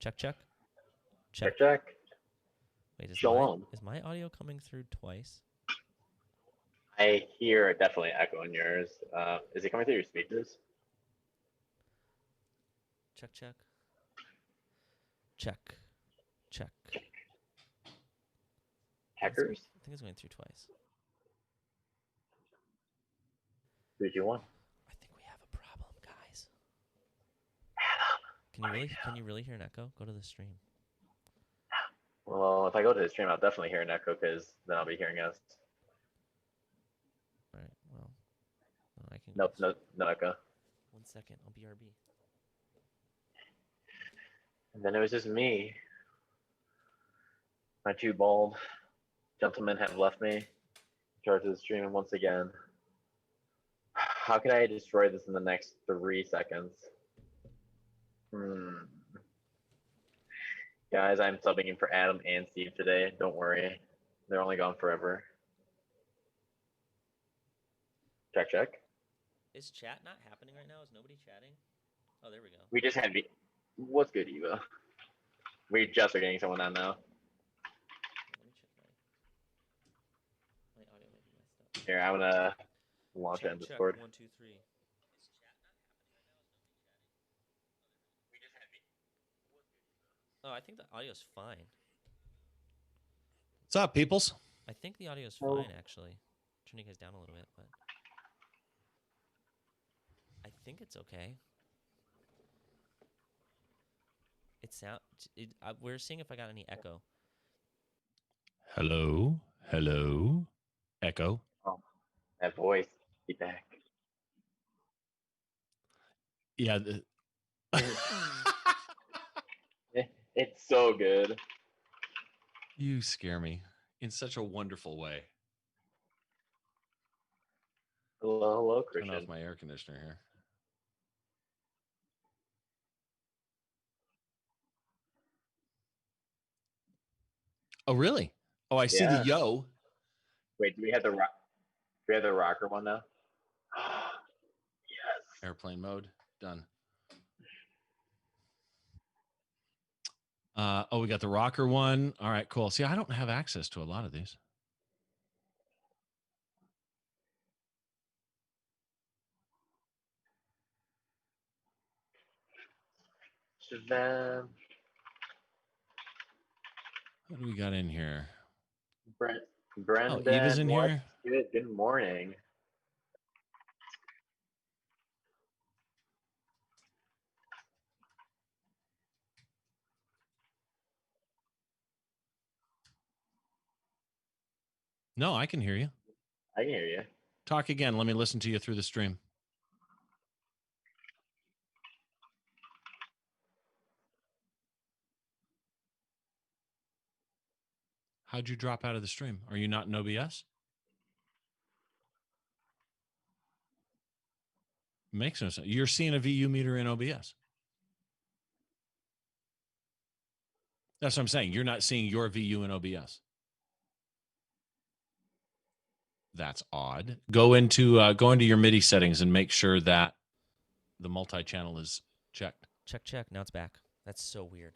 Check, check. Check, check. Wait, Shalom. is my audio coming through twice? I hear definitely echo in yours. Is it coming through your speakers? Check, check. Check. Check. Checkers? I think it's going through twice. 3, 2, 1. I think we have a problem, guys. Can you really hear an echo? Go to the stream. Well, if I go to the stream, I'll definitely hear an echo because then I'll be hearing us. All right. Well, I can. Nope, no echo. 1 second. I'll BRB. And then it was just me. My 2 bald gentlemen have left me in charge of the stream once again. How can I destroy this in the next 3 seconds? Guys, I'm subbing in for Adam and Steve today. Don't worry. They're only gone forever. Check, check. Is chat not happening right now? Is nobody chatting? Oh, there we go. We just had... What's good, Eva? We just are getting someone on now. Let me check my audio might be messed up. Here, I'm gonna launch it in Discord. 1, 2, 3. Oh, I think the audio's fine. What's up, peoples? I think the audio's fine, actually. Turn you guys down a little bit, but I think it's okay. We're seeing if I got any echo. Hello, hello, echo. Oh, that voice, be back. Yeah. It's so good. You scare me in such a wonderful way. Hello, Christian. Turn off my air conditioner here. Oh, really? Oh, I see the yo. Wait, do we have the rocker one now? Yes. Airplane mode. Done. We got the rocker one. All right, cool. See, I don't have access to a lot of these. Shazam. What do we got in here? Brendan, Eva's in here. Good morning. No, I can hear you. I can hear you. Talk again. Let me listen to you through the stream. How'd you drop out of the stream? Are you not in OBS? Makes no sense. You're seeing a VU meter in OBS. That's what I'm saying. You're not seeing your VU in OBS. That's odd. Go into your MIDI settings and make sure that the multi-channel is checked. Check. Now it's back. That's so weird.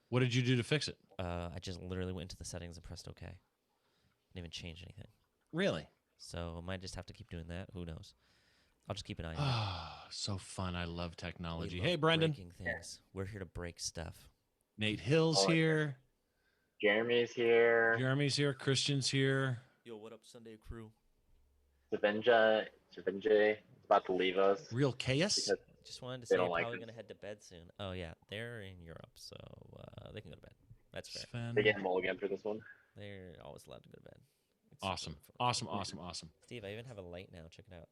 What did you do to fix it? I just literally went into the settings and pressed OK. Didn't even change anything. Really? So I might just have to keep doing that. Who knows? I'll just keep an eye on it. Oh, so fun. I love technology. Hey, Brendan. Breaking things. We're here to break stuff. Nate Hill's here. Jeremy's here. Christian's here. Yo, what up, Sunday crew? Savinja is about to leave us. Real chaos? Just wanted to say I'm probably going to head to bed soon. Oh, yeah. They're in Europe, so they can go to bed. That's fair. Sven. They get a mulligan for this one. They're always allowed to go to bed. Awesome. Steve, I even have a light now. Check it out.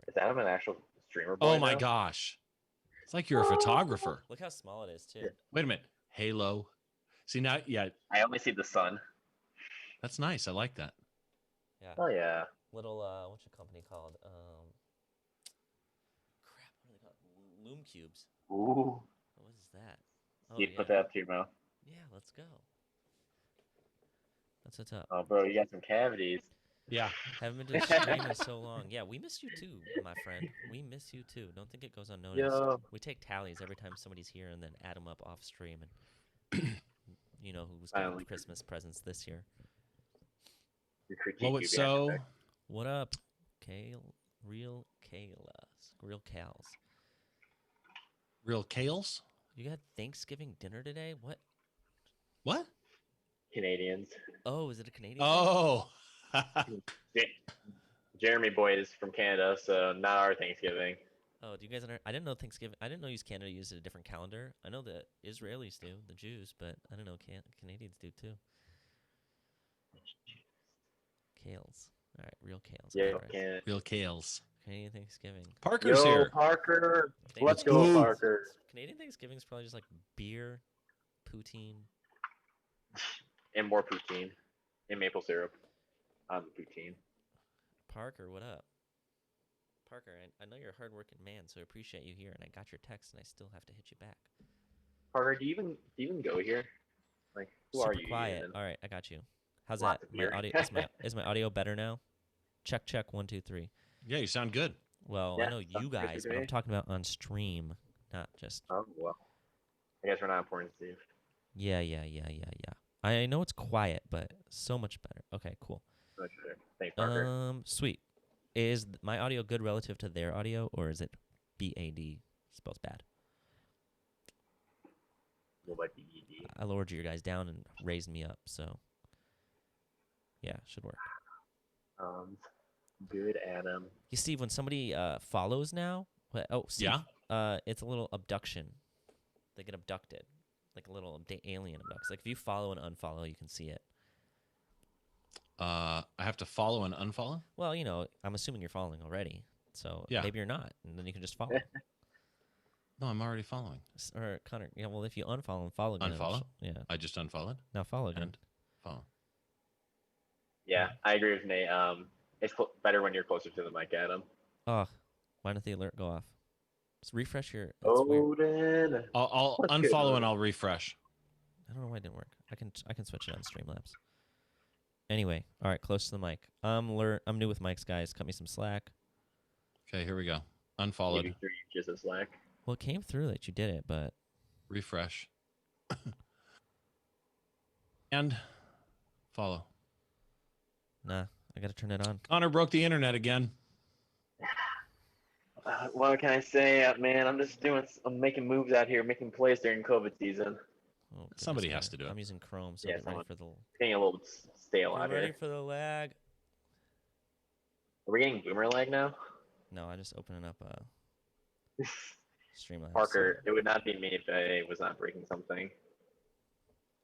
Is Adam an actual streamer boy Oh, my now? gosh. It's like you're a photographer. Look how small it is, too. Wait a minute. Halo. See, now, yeah. I only see the sun. That's nice. I like that. Yeah. Oh, yeah. Little, what's your company called? Crap, what are they called? Loom cubes. Ooh. What is that? Oh, You put that up to your mouth. Yeah, let's go. That's what's up. Oh, bro, you got some cavities. Yeah. Haven't been to a stream in so long. Yeah, we miss you too, my friend. We miss you too. Don't think it goes unnoticed. Yo. We take tallies every time somebody's here and then add them up off stream, and you know who's getting Finally. Christmas presents this year. We critique Well, you it's behind your so. back. What up, Kale? Real Cals. Real Kales? You got Thanksgiving dinner today? What? What? Canadians. Oh, is it a Canadian? Oh. Jeremy Boyd is from Canada, so not our Thanksgiving. Oh, do you guys? I didn't know Thanksgiving. I didn't know Canada used a different calendar. I know the Israelis do, the Jews, but I didn't know Canadians do too. Kales. All right, real Kales. Yeah, All right. Canada. Real Kales. Canadian Thanksgiving. Parker's Yo, here. Parker. Canadian Let's go, Ooh. Parker. Canadian Thanksgiving is probably just like beer, poutine. And more poutine. And maple syrup on the poutine. Parker, what up? Parker, I know you're a hardworking man, so I appreciate you here, and I got your text, and I still have to hit you back. Parker, do you even go here? Like, who Super are you? quiet. Even? All right, I got you. How's Lots that? of My beer. audio is my audio better now? Check 1 2 3. Yeah, you sound good. Well, Yeah, I know sounds you good guys, to but I'm me. talking about on stream, not just. Oh well. I guess we're not important, Steve. Yeah. I know it's quiet, but so much better. Okay, cool. Oh, sure. Thanks, Parker. Sweet. Is my audio good relative to their audio, or is it BAD spells bad? We'll let BED. I lowered you guys down and raised me up, so yeah, should work. Good, Adam. You Steve, when somebody follows now, Steve, it's a little abduction. They get abducted, like a little alien abducts. Like if you follow and unfollow, you can see it. I have to follow and unfollow? Well, you know, I'm assuming you're following already, so Yeah. maybe you're not, and then you can just follow. No, I'm already following. Or Connor, yeah. Well, if you unfollow and follow again, Unfollow? yeah. I just unfollowed Now follow again. and follow. Yeah, I agree with Nate. It's better when you're closer to the mic, Adam. Oh, why didn't the alert go off? Just refresh your. That's weird. Odin. I'll What's unfollow good? and I'll refresh. I don't know why it didn't work. I can switch it on Streamlabs. Anyway, all right, close to the mic. I'm new with mics, guys. Cut me some slack. Okay, here we go. Unfollowed. Maybe 3 inches of slack. Well, it came through that you did it, but Refresh. And follow. nah, I gotta turn it on. Connor broke the internet again. What can I say, man? I'm making moves out here, making plays during COVID season. Oh, Somebody goodness, has to do it. I'm using Chrome, so Yeah, get ready someone- for the. It's getting a little stale Get out ready here. for the lag. Are we getting boomer lag now? No, I just opening up Streamlabs. Parker, it would not be me if I was not breaking something.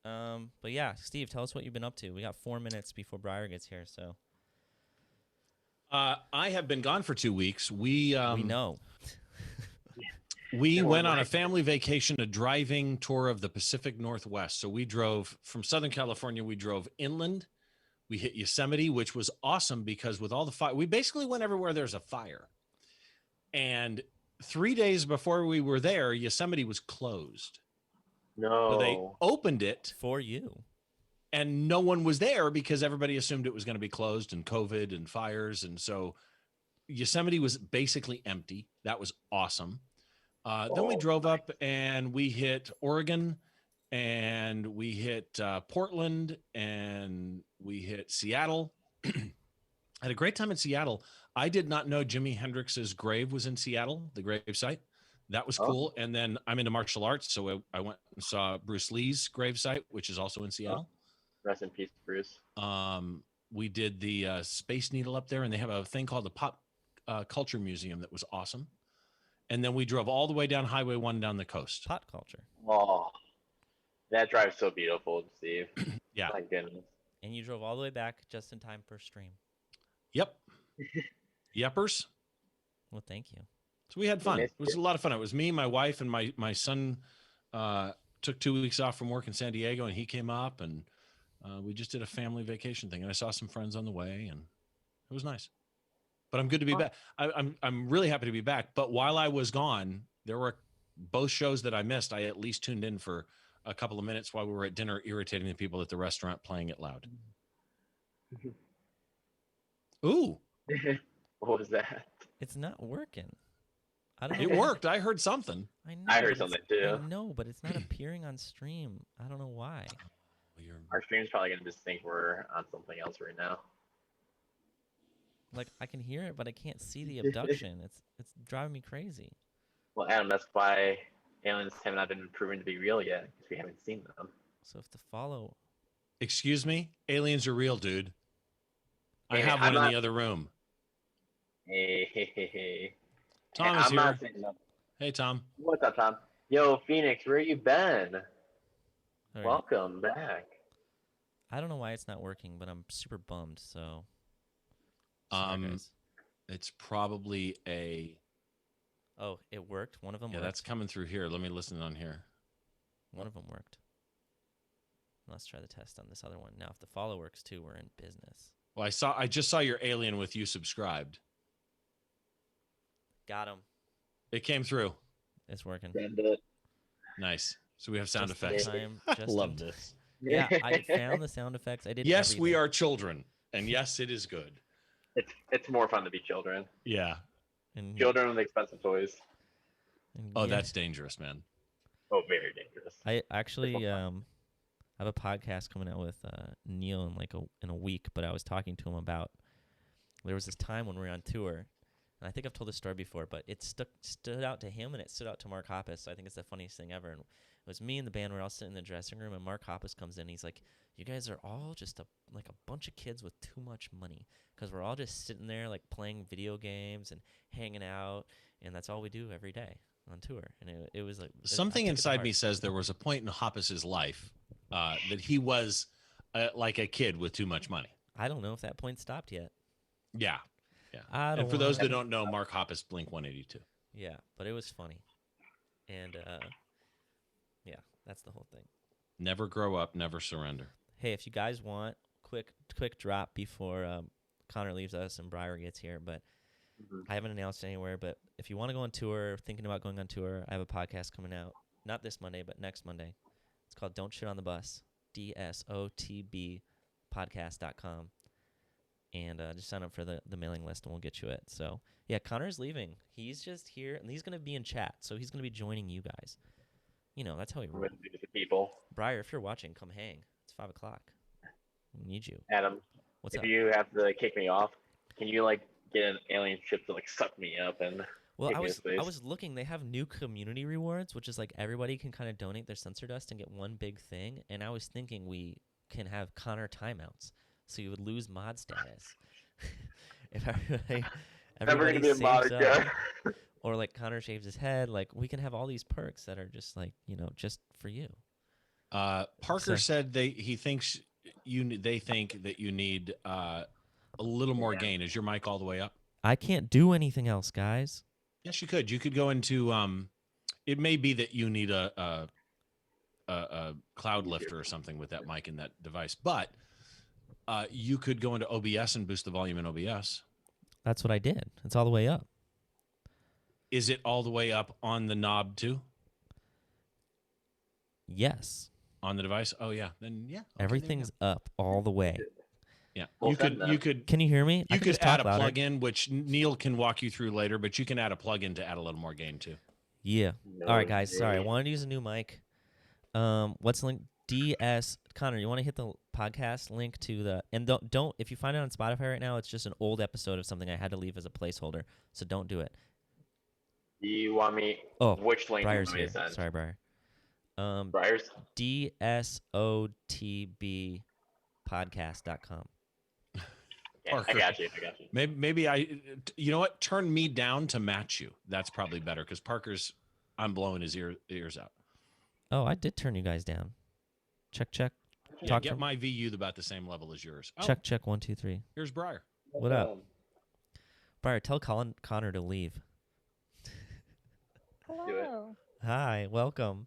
But yeah, Steve, tell us what you've been up to. We got 4 minutes before Briar gets here, so I have been gone for 2 weeks. We know. We went on a family vacation, a driving tour of the Pacific Northwest. So we drove from Southern California. We drove inland. We hit Yosemite, which was awesome because with all the fire, we basically went everywhere there's a fire. And 3 days before we were there, Yosemite was closed. No. So they opened it For you. and no one was there because everybody assumed it was going to be closed and COVID and fires. And so Yosemite was basically empty. That was awesome. Then we drove up and we hit Oregon and we hit Portland and we hit Seattle. I had a great time in Seattle. I did not know Jimi Hendrix's grave was in Seattle, the grave site. That was cool. And then I'm into martial arts. So I went and saw Bruce Lee's grave site, which is also in Seattle. Rest in peace, Bruce. We did the Space Needle up there and they have a thing called the Pop Culture Museum that was awesome. And then we drove all the way down Highway 1 down the coast. Pot culture. Oh, that drive's so beautiful, Steve. Yeah. My goodness. And you drove all the way back just in time for stream. Yep. Yepers. Well, thank you. So we had fun. It was a lot of fun. It was me, my wife, and my son took 2 weeks off from work in San Diego, and he came up, and we just did a family vacation thing. And I saw some friends on the way, and it was nice. But I'm good to be back. I'm really happy to be back. But while I was gone, there were both shows that I missed. I at least tuned in for a couple of minutes while we were at dinner, irritating the people at the restaurant, playing it loud. Ooh, What was that? It's not working. I don't know. it worked. I heard something. I know. I heard but something I too. know, but it's not appearing on stream. I don't know why. Our stream's probably gonna just think we're on something else right now. Like I can hear it, but I can't see the abduction. It's driving me crazy. Well, Adam, that's why aliens have not been proven to be real yet, because we haven't seen them. So if the follow, Excuse me? Aliens are real, dude. I Hey, have I'm one in not- the other room. Hey. Tom Hey, is I'm here. not saying nothing. Hey, Tom. What's up, Tom? Yo, Phoenix, where you been? all right. Welcome back. I don't know why it's not working, but I'm super bummed. So, sorry, guys. It's probably a. Oh, it worked. One of them Yeah, worked. that's coming through here. Let me listen on here. One of them worked. Let's try the test on this other one. Now, if the follow works too, we're in business. Well, I just saw your alien with you subscribed. Got him. It came through. It's working. Send it. Nice. So we have sound Just in effects. time, I just love in- this. Yeah, I found the sound effects. I did. Yes, we everything. are children, and yes, it is good. It's more fun to be children. Yeah. And, Children with expensive toys. and Oh, yeah, that's dangerous, man. Oh, very dangerous. I actually have a podcast coming out with Neil in a week. But I was talking to him about there was this time when we were on tour, and I think I've told this story before, but it stood out to him and it stood out to Mark Hoppus. So I think it's the funniest thing ever. And it was me and the band. We're all sitting in the dressing room, and Mark Hoppus comes in. And he's like, "You guys are all just a bunch of kids with too much money, because we're all just sitting there like playing video games and hanging out, and that's all we do every day on tour." And it was like Something inside me says there was a point in Hoppus's life that he was like a kid with too much money. I don't know if that point stopped yet. Yeah. Yeah. I don't And for those wanna- that don't know, Mark Hoppus, Blink 182. Yeah, but it was funny, and yeah, that's the whole thing. Never grow up, never surrender. Hey, if you guys want quick drop before Connor leaves us and Briar gets here, but I haven't announced anywhere. But if you want to go on tour, thinking about going on tour, I have a podcast coming out, not this Monday, but next Monday. It's called Don't Shit on the Bus, DSOTB podcast.com. And just sign up for the mailing list and we'll get you it. So, yeah, Connor's leaving. He's just here, and he's going to be in chat. So he's going to be joining you guys. You know, that's how he rolls. People. Briar, if you're watching, come hang. It's 5 o'clock. We need you. Adam, What's if up? you have to kick me off, can you like get an alien ship to like suck me up and Well, kick I me in was the face? I was looking. They have new community rewards, which is like everybody can kind of donate their sensor dust and get one big thing. And I was thinking we can have Connor timeouts, so you would lose mod status if everybody Never gonna be a saves mod up, again. or like Connor shaves his head. Like we can have all these perks that are just like just for you. Parker said they think that you need a little more gain. Is your mic all the way up? I can't do anything else, guys. Yes, you could. You could go into. It may be that you need a cloud lifter or something with that mic and that device, but you could go into OBS and boost the volume in OBS. That's what I did. It's all the way up. Is it all the way up on the knob too? Yes. On the device? Oh yeah. Then yeah. Okay, Everything's up all the way. yeah. Well, You could Can you hear me? I you can could just talk add a louder. plugin, which Neil can walk you through later, but you can add a plugin to add a little more gain too. Yeah. No, All right, guys. Sorry, I really. wanted to use a new mic. What's the link? DS Connor. You want to hit the podcast link to the and don't if you find it on Spotify right now, it's just an old episode of something I had to leave as a placeholder. So don't do it. You want me? Oh, Which link do you Briar's want me here. to send? Sorry, Briar. Briar's? DSOTB podcast.com. Yeah, Parker. I got you. Maybe you know what? Turn me down to match you. That's probably better because I'm blowing his ears out. Oh, I did turn you guys down. Check. Yeah, Talk get from my VU about the same level as yours. Oh, check 1 2 3. Here's Briar. What up? Briar, tell Connor to leave. Hello. Hi, welcome.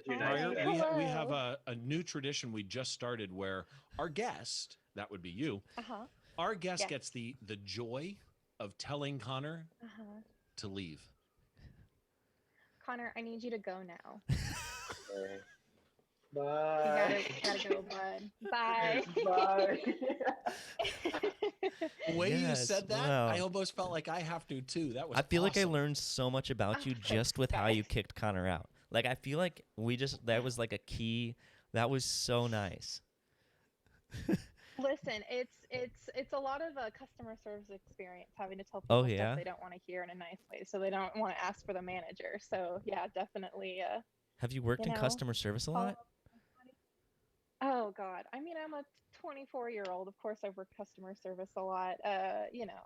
Briar, Hi. we have a new tradition we just started where our guest, that would be you, our guest Yes. gets the joy of telling Connor to leave. Connor, I need you to go now. Bye. Gotta go, bud. Bye. Bye. The way you Yes, said that, wow. I almost felt like I have to too. That was I feel like I awesome. learned so much about you Oh, just with how thanks, you kicked Connor out. Like I feel like that was like a key. That was so nice. Listen, it's a lot of customer service experience, having to tell Oh, people stuff yeah? they don't want to hear in a nice way, so they don't want to ask for the manager. So yeah, definitely. Have you worked You in know, customer service a follow lot? up with somebody. Oh God, I mean, I'm a 24-year-old. Of course, I've worked customer service a lot. Do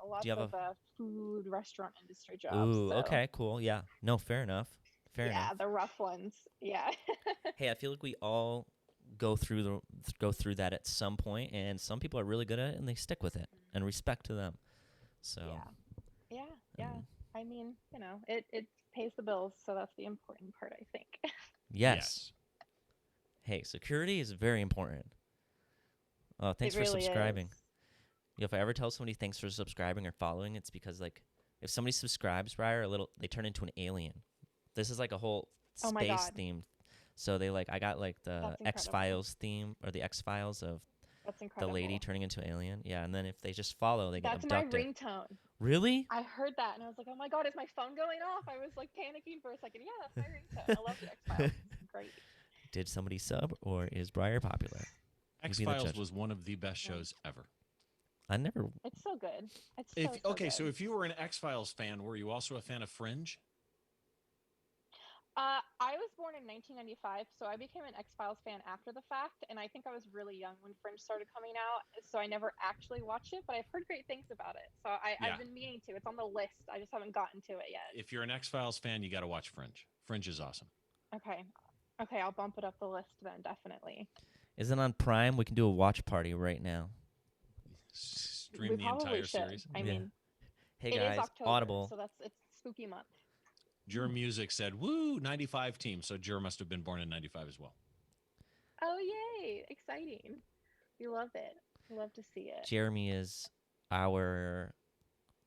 Lots you have of food, restaurant industry a? jobs. Ooh, So okay, cool. Yeah. No, fair enough. Fair yeah, enough. the rough ones. Yeah. Hey, I feel like we all go through that at some point, and some people are really good at it, and they stick with it, and respect to them. So. Yeah. Yeah. um, I mean, it pays the bills, so that's the important part, I think. yes. Hey, security is very important. Oh, thanks It for really subscribing. is. If I ever tell somebody thanks for subscribing or following, it's because like if somebody subscribes, Briar, they turn into an alien. This is like a whole Oh my space God. theme. So I got like the That's X incredible. Files theme or the X Files of That's the incredible. lady turning into an alien. Yeah, and then if they just follow, they get That's abducted. my ringtone. Really? I heard that and I was like, oh my God, is my phone going off? I was like panicking for a second. Yeah, that's my ringtone. I love the X-Files. It's great. Did somebody sub or is Briar popular? You be the X-Files judge. was one of the best shows ever. I never. It's so good. It's so Okay, good. so if you were an X-Files fan, were you also a fan of Fringe? I was born in 1995, so I became an X-Files fan after the fact, and I think I was really young when Fringe started coming out, so I never actually watched it, but I've heard great things about it. So Yeah. I've been meaning to. It's on the list. I just haven't gotten to it yet. If you're an X-Files fan, you got to watch Fringe. Fringe is awesome. Okay, I'll bump it up the list then, definitely. Is it on Prime? We can do a watch party right now. Stream We the probably entire should. series. I Yeah. mean, Hey it guys, is October, Audible. so it's spooky month. Jur Music said, "Woo, 95 team." So Jur must have been born in 95 as well. Oh yay! Exciting. We love it. We love to see it. Jeremy is our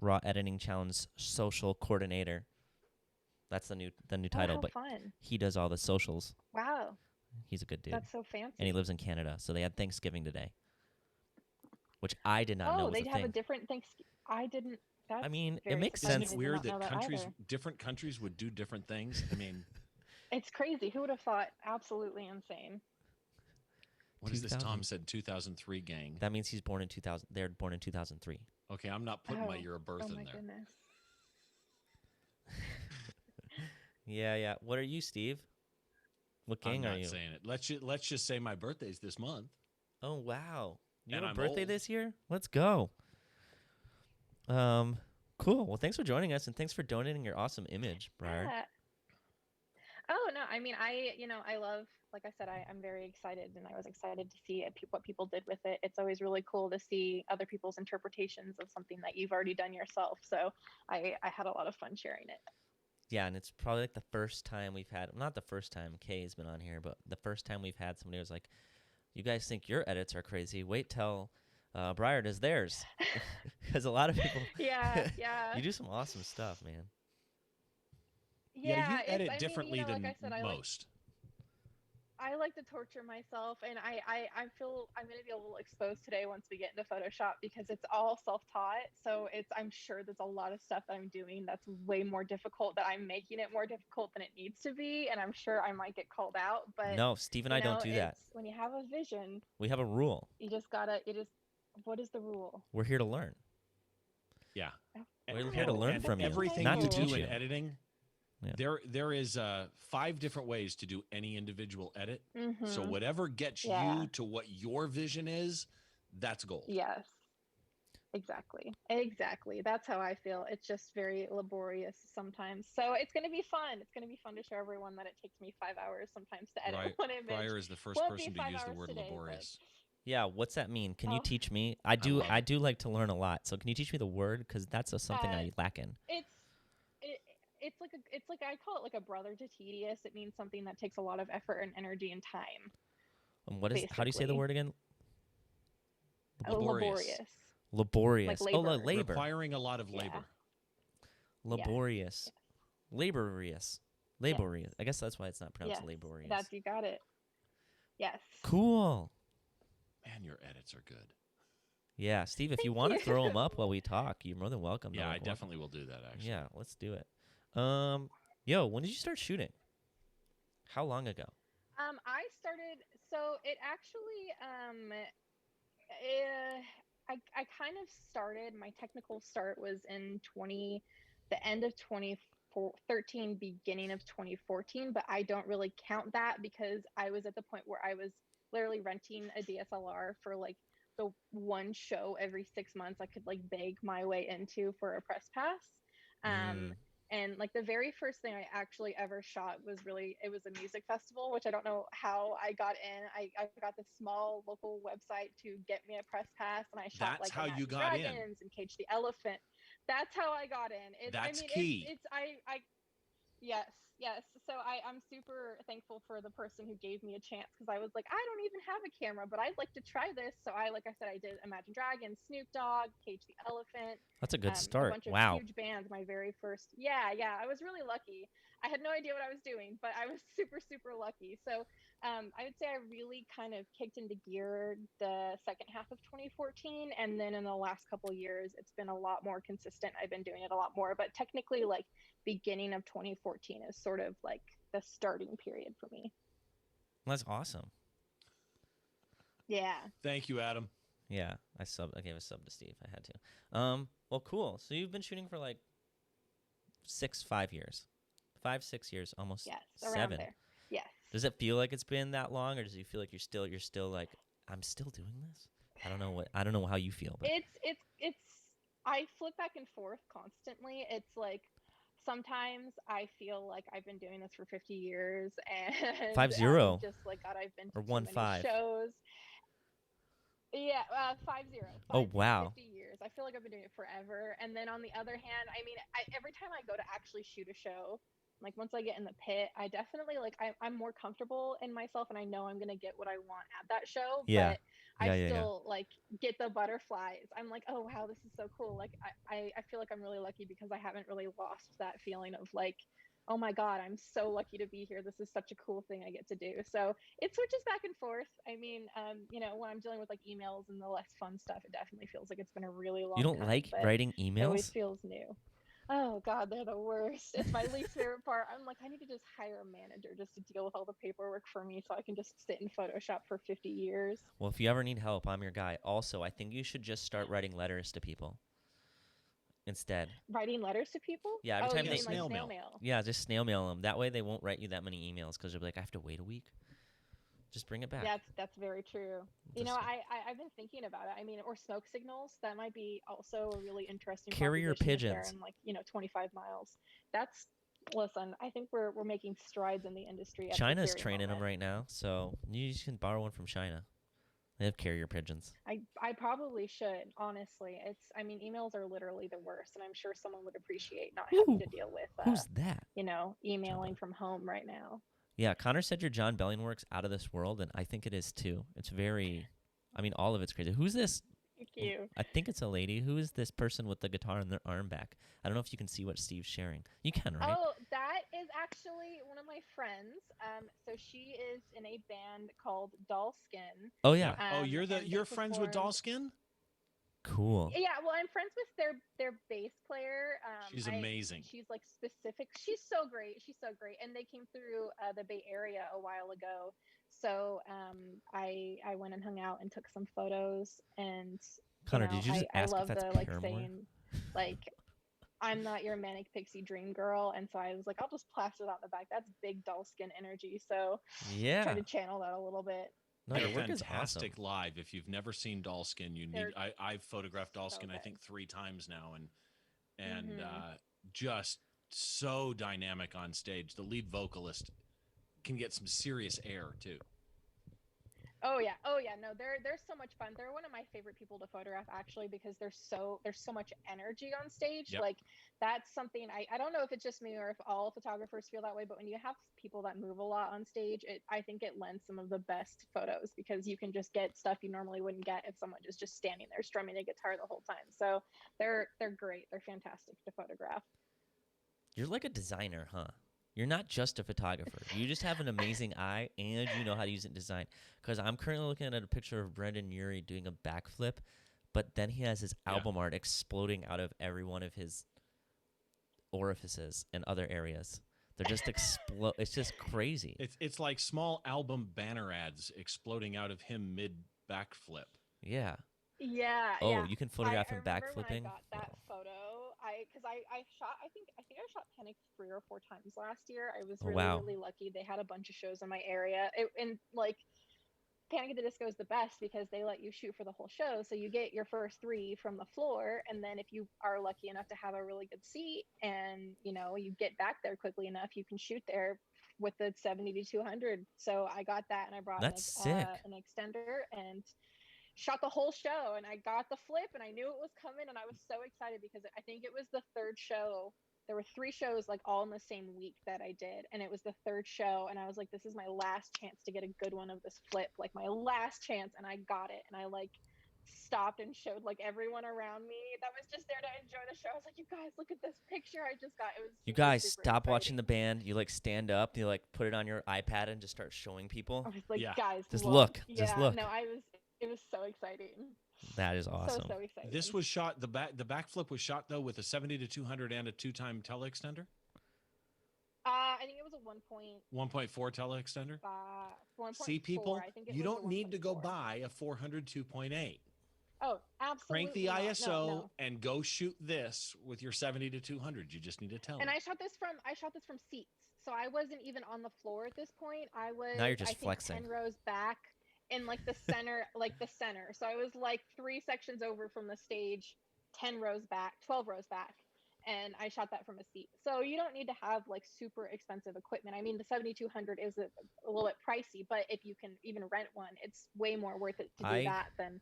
Raw Editing Challenge social coordinator. That's the new title, how but fun. he does all the socials. Wow, He's a good dude. that's so fancy. And he lives in Canada, so they had Thanksgiving today, which I did not know was they a have thing. a different Thanksgiving. I didn't. That's I mean, it very makes Isn't sense. it surprising. I did weird not know that either. different countries would do different things? I mean, It's crazy. Who would have thought? Absolutely insane. what is this? 2000. Tom said 2003 gang. That means he's born in 2000. They're born in 2003. Okay, I'm not putting my Oh, year of birth oh in my there. goodness. Yeah. What are you, Steve? What I'm gang not are you? saying it. Let's just say my birthday's this month. Oh wow, you And have a I'm birthday old. this year? Let's go. Cool. Well, thanks for joining us, and thanks for donating your awesome image, Briar. Yeah. Oh no, I mean, I love, like I said, I'm very excited, and I was excited to see what people did with it. It's always really cool to see other people's interpretations of something that you've already done yourself. So I had a lot of fun sharing it. Yeah, and it's probably like the first time we've had, not the first time Kay's been on here, but the first time we've had somebody who's like, you guys think your edits are crazy. Wait till Briar does theirs. Because a lot of people, Yeah. you do some awesome stuff, man. Yeah, you it's- edit I mean, differently like than I said, most. I like to torture myself, and I feel I'm going to be a little exposed today once we get into Photoshop, because it's all self-taught. So I'm sure there's a lot of stuff that I'm doing that's way more difficult, that I'm making it more difficult than it needs to be, and I'm sure I might get called out. But No, Steve and I don't do that. it's, when you have a vision, We have a rule. you just what is the rule? We're here to learn. Yeah. We're here to learn from you, Everything not you to do teach in you. editing, Yeah. there is 5 different ways to do any individual edit. Mm-hmm. So whatever gets you to what your vision is, that's gold. Yes. Exactly. That's how I feel. It's just very laborious sometimes. So it's going to be fun. It's going to be fun to show everyone that it takes me 5 hours sometimes to edit one image. Briar is the first Won't be person to 5 use the hours word today, laborious. Yeah, what's that mean? Can you Oh. teach me? I do love it. like to learn a lot. So can you teach me the word? Because that's something I lack in. It's like I call it like a brother to tedious. It means something that takes a lot of effort and energy and time. How do you say the basically. word again? Laborious. Laborious. Like Oh, labor. labor. Requiring a lot of Yeah. labor. Laborious. Laborious. Laborious. I guess that's why it's not pronounced Yes, laborious. you got it. Yes. Cool. Man, your edits are good. Yeah, Steve, if you Thank want to you. throw them up while we talk, you're more than welcome. Yeah, though. I definitely will do that, actually. Yeah, let's do it. Yo, when did you start shooting? How long ago? I started. So it actually. I kind of started. My technical start was in the end of 2013, beginning of 2014. But I don't really count that because I was at the point where I was literally renting a DSLR for like the one show every 6 months I could like beg my way into for a press pass. Um, Mm. and like the very first thing I actually ever shot was really, it was a music festival, which I don't know how I got in. I got this small local website to get me a press pass, and I shot That's like how you Imagine got in. Dragons and Cage the Elephant. That's how I got in. That's key. Yes, yes. So I'm super thankful for the person who gave me a chance because I was like, I don't even have a camera, but I'd like to try this. So like I said, I did Imagine Dragons, Snoop Dogg, Cage the Elephant, That's a good a start. bunch of Wow. huge bands. My very first, yeah, I was really lucky. I had no idea what I was doing, but I was super, super lucky. So I would say I really kind of kicked into gear the second half of 2014. And then in the last couple of years, it's been a lot more consistent. I've been doing it a lot more, but technically like beginning of 2014 is sort of like the starting period for me. That's awesome. Yeah. Thank you, Adam. Yeah, I gave a sub to Steve. I had to. Well, cool. So you've been shooting for like 5 years, 5, 6 years, almost Yes. Around 7. there. Yes. Does it feel like it's been that long, or does it feel like you're still like, I'm still doing this? I don't know how you feel, but It's I flip back and forth constantly. It's like sometimes I feel like I've been doing this for 50 years and 5-0 just like God, I've been to or too many 1-5. shows. Yeah, 5-0, Oh 5-0, wow. 50 years. I feel like I've been doing it forever. And then on the other hand, I mean, every time I go to actually shoot a show, like once I get in the pit, I definitely like I'm more comfortable in myself, and I know I'm gonna get what I want at that show. Yeah. But I Yeah. still like get the butterflies. I'm like, oh wow, this is so cool. Like I feel like I'm really lucky because I haven't really lost that feeling of like, oh my God, I'm so lucky to be here. This is such a cool thing I get to do. So it switches back and forth. I mean, when I'm dealing with like emails and the less fun stuff, it definitely feels like it's been a really You long don't time, like but writing it always emails? feels new. Oh God, they're the worst. It's my least favorite part. I'm like, I need to just hire a manager just to deal with all the paperwork for me so I can just sit in Photoshop for 50 years. Well, if you ever need help, I'm your guy. Also, I think you should just start writing letters to people instead. Writing letters to people? Yeah, every Oh, time you they mean like snail snail mail. mail? Yeah, just snail mail them. That way they won't write you that many emails because they'll be like, I have to wait a week. Just bring it back. Yeah, that's very true. You know, Just I've been thinking about it. I mean, or smoke signals. That might be also a really interesting carrier proposition if they're pigeons. in like 25 miles. That's Listen. I think we're making strides in the industry at this China's very training them moment. right now, so you just can borrow one from China. They have carrier pigeons. I probably should, honestly. I mean, emails are literally the worst, and I'm sure someone would appreciate not having Ooh, to deal with who's that? emailing from home right now. Yeah, Connor said your John Belling work's out of this world, and I think it is too. It's very, I mean, all of it's crazy. Who's this? Thank you. I think it's a lady. Who is this person with the guitar in their arm back? I don't know if you can see what Steve's sharing. You can, right? Oh, that is actually one of my friends. So she is in a band called Doll Skin. Oh yeah. You're friends with Dollskin? Cool. Yeah, well, I'm friends with their bass player. She's amazing. She's like specific. She's so great. She's so great. And they came through the Bay Area a while ago. So I went and hung out and took some photos. And Connor, did you just I ask love if that's the like Paramore? saying like I'm not your manic pixie dream girl. And so I was like, I'll just plaster that on the back. That's big Doll Skin energy. So Yeah. try to channel that a little bit. No, your They're work is fantastic awesome. live. If you've never seen Dollskin, you need. They're I've photographed so Dollskin I good. think 3 times now, and Mhm. just so dynamic on stage. The lead vocalist can get some serious air too. Oh yeah, no, they're so much fun. They're one of my favorite people to photograph actually because there's so much energy on stage. Yep. Like that's something I don't know if it's just me or if all photographers feel that way, but when you have people that move a lot on stage, I think it lends some of the best photos because you can just get stuff you normally wouldn't get if someone is just standing there strumming a guitar the whole time. So they're great. They're fantastic to photograph. You're like a designer, huh? You're not just a photographer. You just have an amazing eye and you know how to use it in design. Because I'm currently looking at a picture of Brendan Urie doing a backflip, but then he has his album art exploding out of every one of his orifices and other areas. They're just explode. It's just crazy. It's like small album banner ads exploding out of him mid backflip. Yeah. Yeah. Oh, yeah. you can photograph I him remember backflipping. when I got that Wow. photo. Because I shot. I think I shot Panic 3 or 4 times last year. I was Oh, really wow. really lucky. They had a bunch of shows in my area, and like Panic at the Disco is the best because they let you shoot for the whole show. So you get your first 3 from the floor, and then if you are lucky enough to have a really good seat, and you get back there quickly enough, you can shoot there with the 70 to 200. So I got that, and I brought That's sick. an extender and shot the whole show, and I got the flip, and I knew it was coming, and I was so excited because I think it was the 3rd show. There were 3 shows like all in the same week that I did, and it was the 3rd show, and I was like, this is my last chance to get a good one of this flip, like my last chance, and I got it, and I like stopped and showed like everyone around me that was just there to enjoy the show. I was like, you guys, look at this picture I just got. It was You super, guys super stop watching exciting. the band. You like stand up. You like put it on your iPad and just start showing people. I was like, Yeah. guys, Just look. look. Yeah, Just look. no, it was so exciting. That is awesome. So exciting. This was shot. The backflip was shot though with a 70 to 200 and a 2-time teleextender. I think it was a 1.4 teleextender. 1.4. See, people, I think it you was don't a need to go 1.4. buy a 400 2.8. Oh, absolutely. Crank the not. ISO No. and go shoot this with your 70 to 200. You just need a tele. And I shot this from seats, so I wasn't even on the floor at this point. I was Now you're just I think flexing. 10 rows back in like the center, like the center. So I was like 3 sections over from the stage, 10 rows back, 12 rows back. And I shot that from a seat. So you don't need to have like super expensive equipment. I mean, the 7200 is a little bit pricey, but if you can even rent one, it's way more worth it to do that than.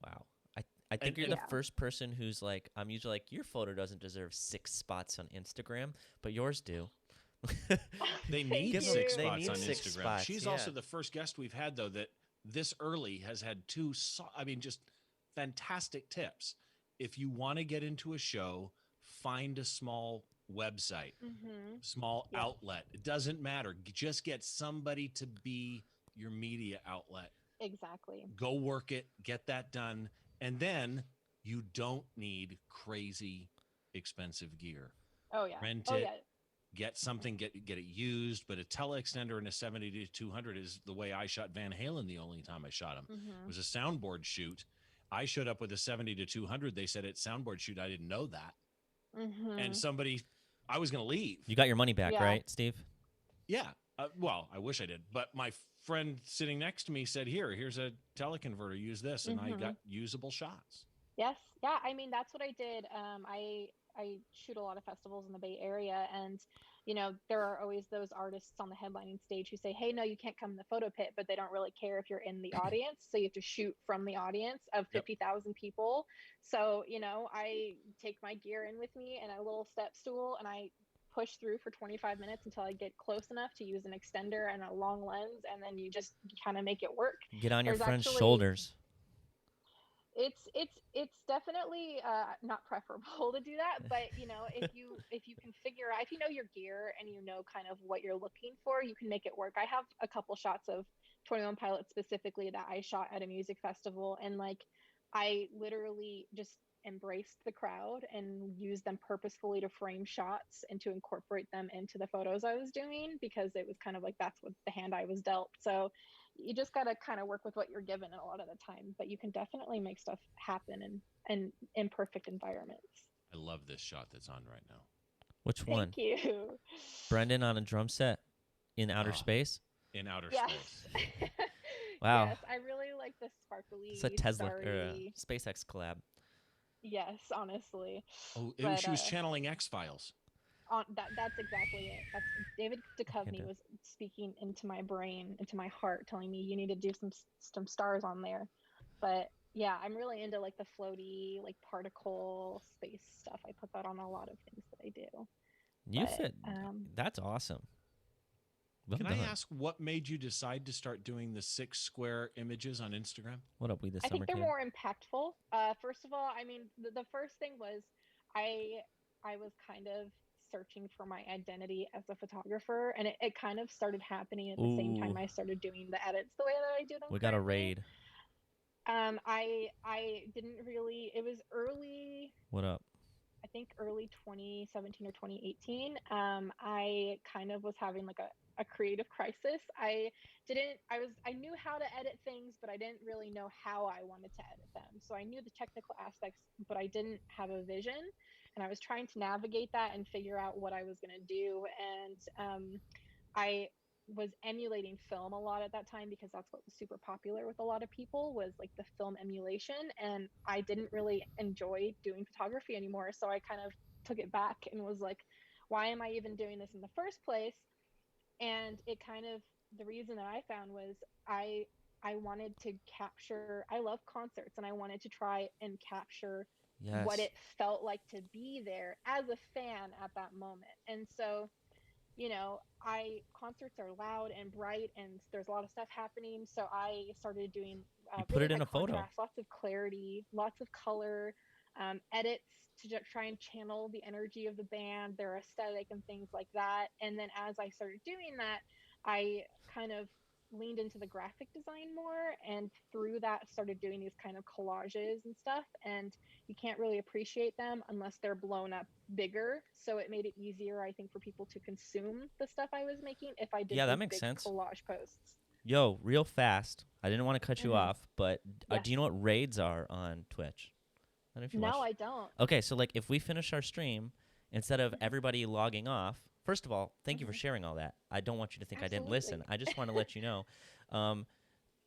Wow. I think you're the first person who's like, I'm usually like, your photo doesn't deserve 6 spots on Instagram, but yours do. They need Thank 6 you. spots They need on 6 Instagram. spots, She's yeah. also the first guest we've had though that this early has had 2 just fantastic tips. If you want to get into a show, find a small website, small outlet. It doesn't matter. Just get somebody to be your media outlet. Exactly. Go work it, get that done, and then you don't need crazy expensive gear. Oh yeah. Rent Oh it. yeah. Get something, get it used, but a teleextender and a 70 to 200 is the way I shot Van Halen. The only time I shot him it was a soundboard shoot. I showed up with a 70 to 200. They said it's soundboard shoot. I didn't know that. And I was going to leave. You got your money back, right, Steve? Yeah. Well, I wish I did, but my friend sitting next to me said, here's a teleconverter, use this. And I got usable shots. Yes. Yeah. I mean, that's what I did. I shoot a lot of festivals in the Bay Area, and there are always those artists on the headlining stage who say, hey, no, you can't come in the photo pit, but they don't really care if you're in the audience. So you have to shoot from the audience of 50,000 people. So, I take my gear in with me and a little step stool, and I push through for 25 minutes until I get close enough to use an extender and a long lens, and then you just kind of make it work. Get on your friend's shoulders. It's definitely not preferable to do that, but if you can figure out, if you know your gear and you know kind of what you're looking for, you can make it work. I have a couple shots of 21 Pilots specifically that I shot at a music festival, and like I literally just embraced the crowd and used them purposefully to frame shots and to incorporate them into the photos I was doing, because it was kind of like that's what the hand I was dealt. So you just got to kind of work with what you're given a lot of the time, but you can definitely make stuff happen in imperfect environments. I love this shot that's on right now. Which one? Thank you. Brendan on a drum set in outer space? In outer space. Wow. Yes, I really like the sparkly, it's a Tesla starry... or a SpaceX collab. Yes, honestly. Oh, she was channeling X-Files. That's exactly it. That's David Duchovny was speaking into my brain, into my heart, telling me you need to do some stars on there. But yeah, I'm really into like the floaty, like particle space stuff. I put that on a lot of things that I do. You fit. That's awesome. Well Can done. I ask what made you decide to start doing the 6 square images on Instagram? What up, we the I summer think they're kid? more impactful. First of all, I mean, the first thing was I was kind of searching for my identity as a photographer, and it kind of started happening at the same time Ooh, I started doing the edits the way that I do them we got a currently. raid. I didn't really. It was early, What up? I think early 2017 or 2018. I kind of was having like a creative crisis. I knew how to edit things, but I didn't really know how I wanted to edit them. So I knew the technical aspects, but I didn't have a vision. And I was trying to navigate that and figure out what I was going to do. And I was emulating film a lot at that time because that's what was super popular with a lot of people, was like the film emulation, and I didn't really enjoy doing photography anymore, so I kind of took it back and was like, why am I even doing this in the first place? And it kind of, the reason that I found was I wanted to capture, I love concerts, and I wanted to try and capture what Yes. it felt like to be there as a fan at that moment. And so, I concerts are loud and bright, and there's a lot of stuff happening. So I started doing You put really it in high a photo. contrast, lots of clarity, lots of color, edits to try and channel the energy of the band, their aesthetic, and things like that. And then as I started doing that, I kind of leaned into the graphic design more, and through that started doing these kind of collages and stuff. And you can't really appreciate them unless they're blown up bigger. So it made it easier, I think, for people to consume the stuff I was making if I did Yeah, that these makes big sense. collage posts. Yo, real fast. I didn't want to cut you Hmm. off, but Yes. do you know what raids are on Twitch? I don't know if you No, watch. I don't. Okay, so like if we finish our stream, instead of Mhm. everybody logging off, first of all, thank you for Mhm. sharing all that. I don't want you to think I didn't listen. Absolutely. I just want to let you know. Um,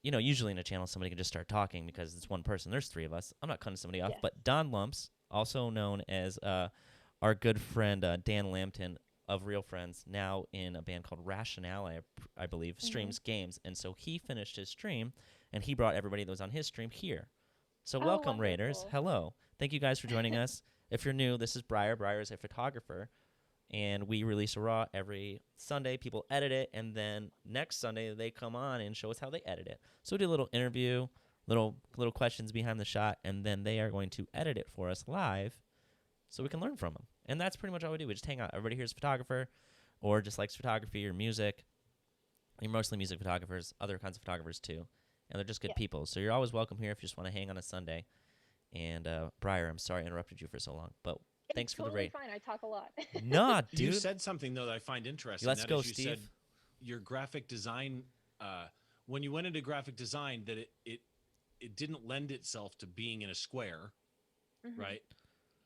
usually in a channel, somebody can just start talking because it's one person. There's three of us. I'm not cutting somebody off. Yes. But Don Lumps, also known as our good friend Dan Lambton of Real Friends, now in a band called Rationale, I believe, streams games. And so he finished his stream, and he brought everybody that was on his stream here. So Oh, welcome, Raiders. wonderful. Hello. Thank you guys for joining us. If you're new, this is Briar. Briar is a photographer, and we release a raw every Sunday. People edit it, and then next Sunday they come on and show us how they edit it. So we do a little interview, little questions behind the shot, and then they are going to edit it for us live, so we can learn from them. And that's pretty much all we do. We just hang out. Everybody here is a photographer, or just likes photography or music. You're mostly music photographers, other kinds of photographers too, and they're just good Yes. people. So you're always welcome here if you just want to hang on a Sunday. And Briar, I'm sorry I interrupted you for so long, but thanks It's for the totally raid. fine. I talk a lot. Nah, You dude. said something though that I find interesting. Let's that go, is, you Steve. said your graphic design, when you went into graphic design, that it didn't lend itself to being in a square, Mhm. right?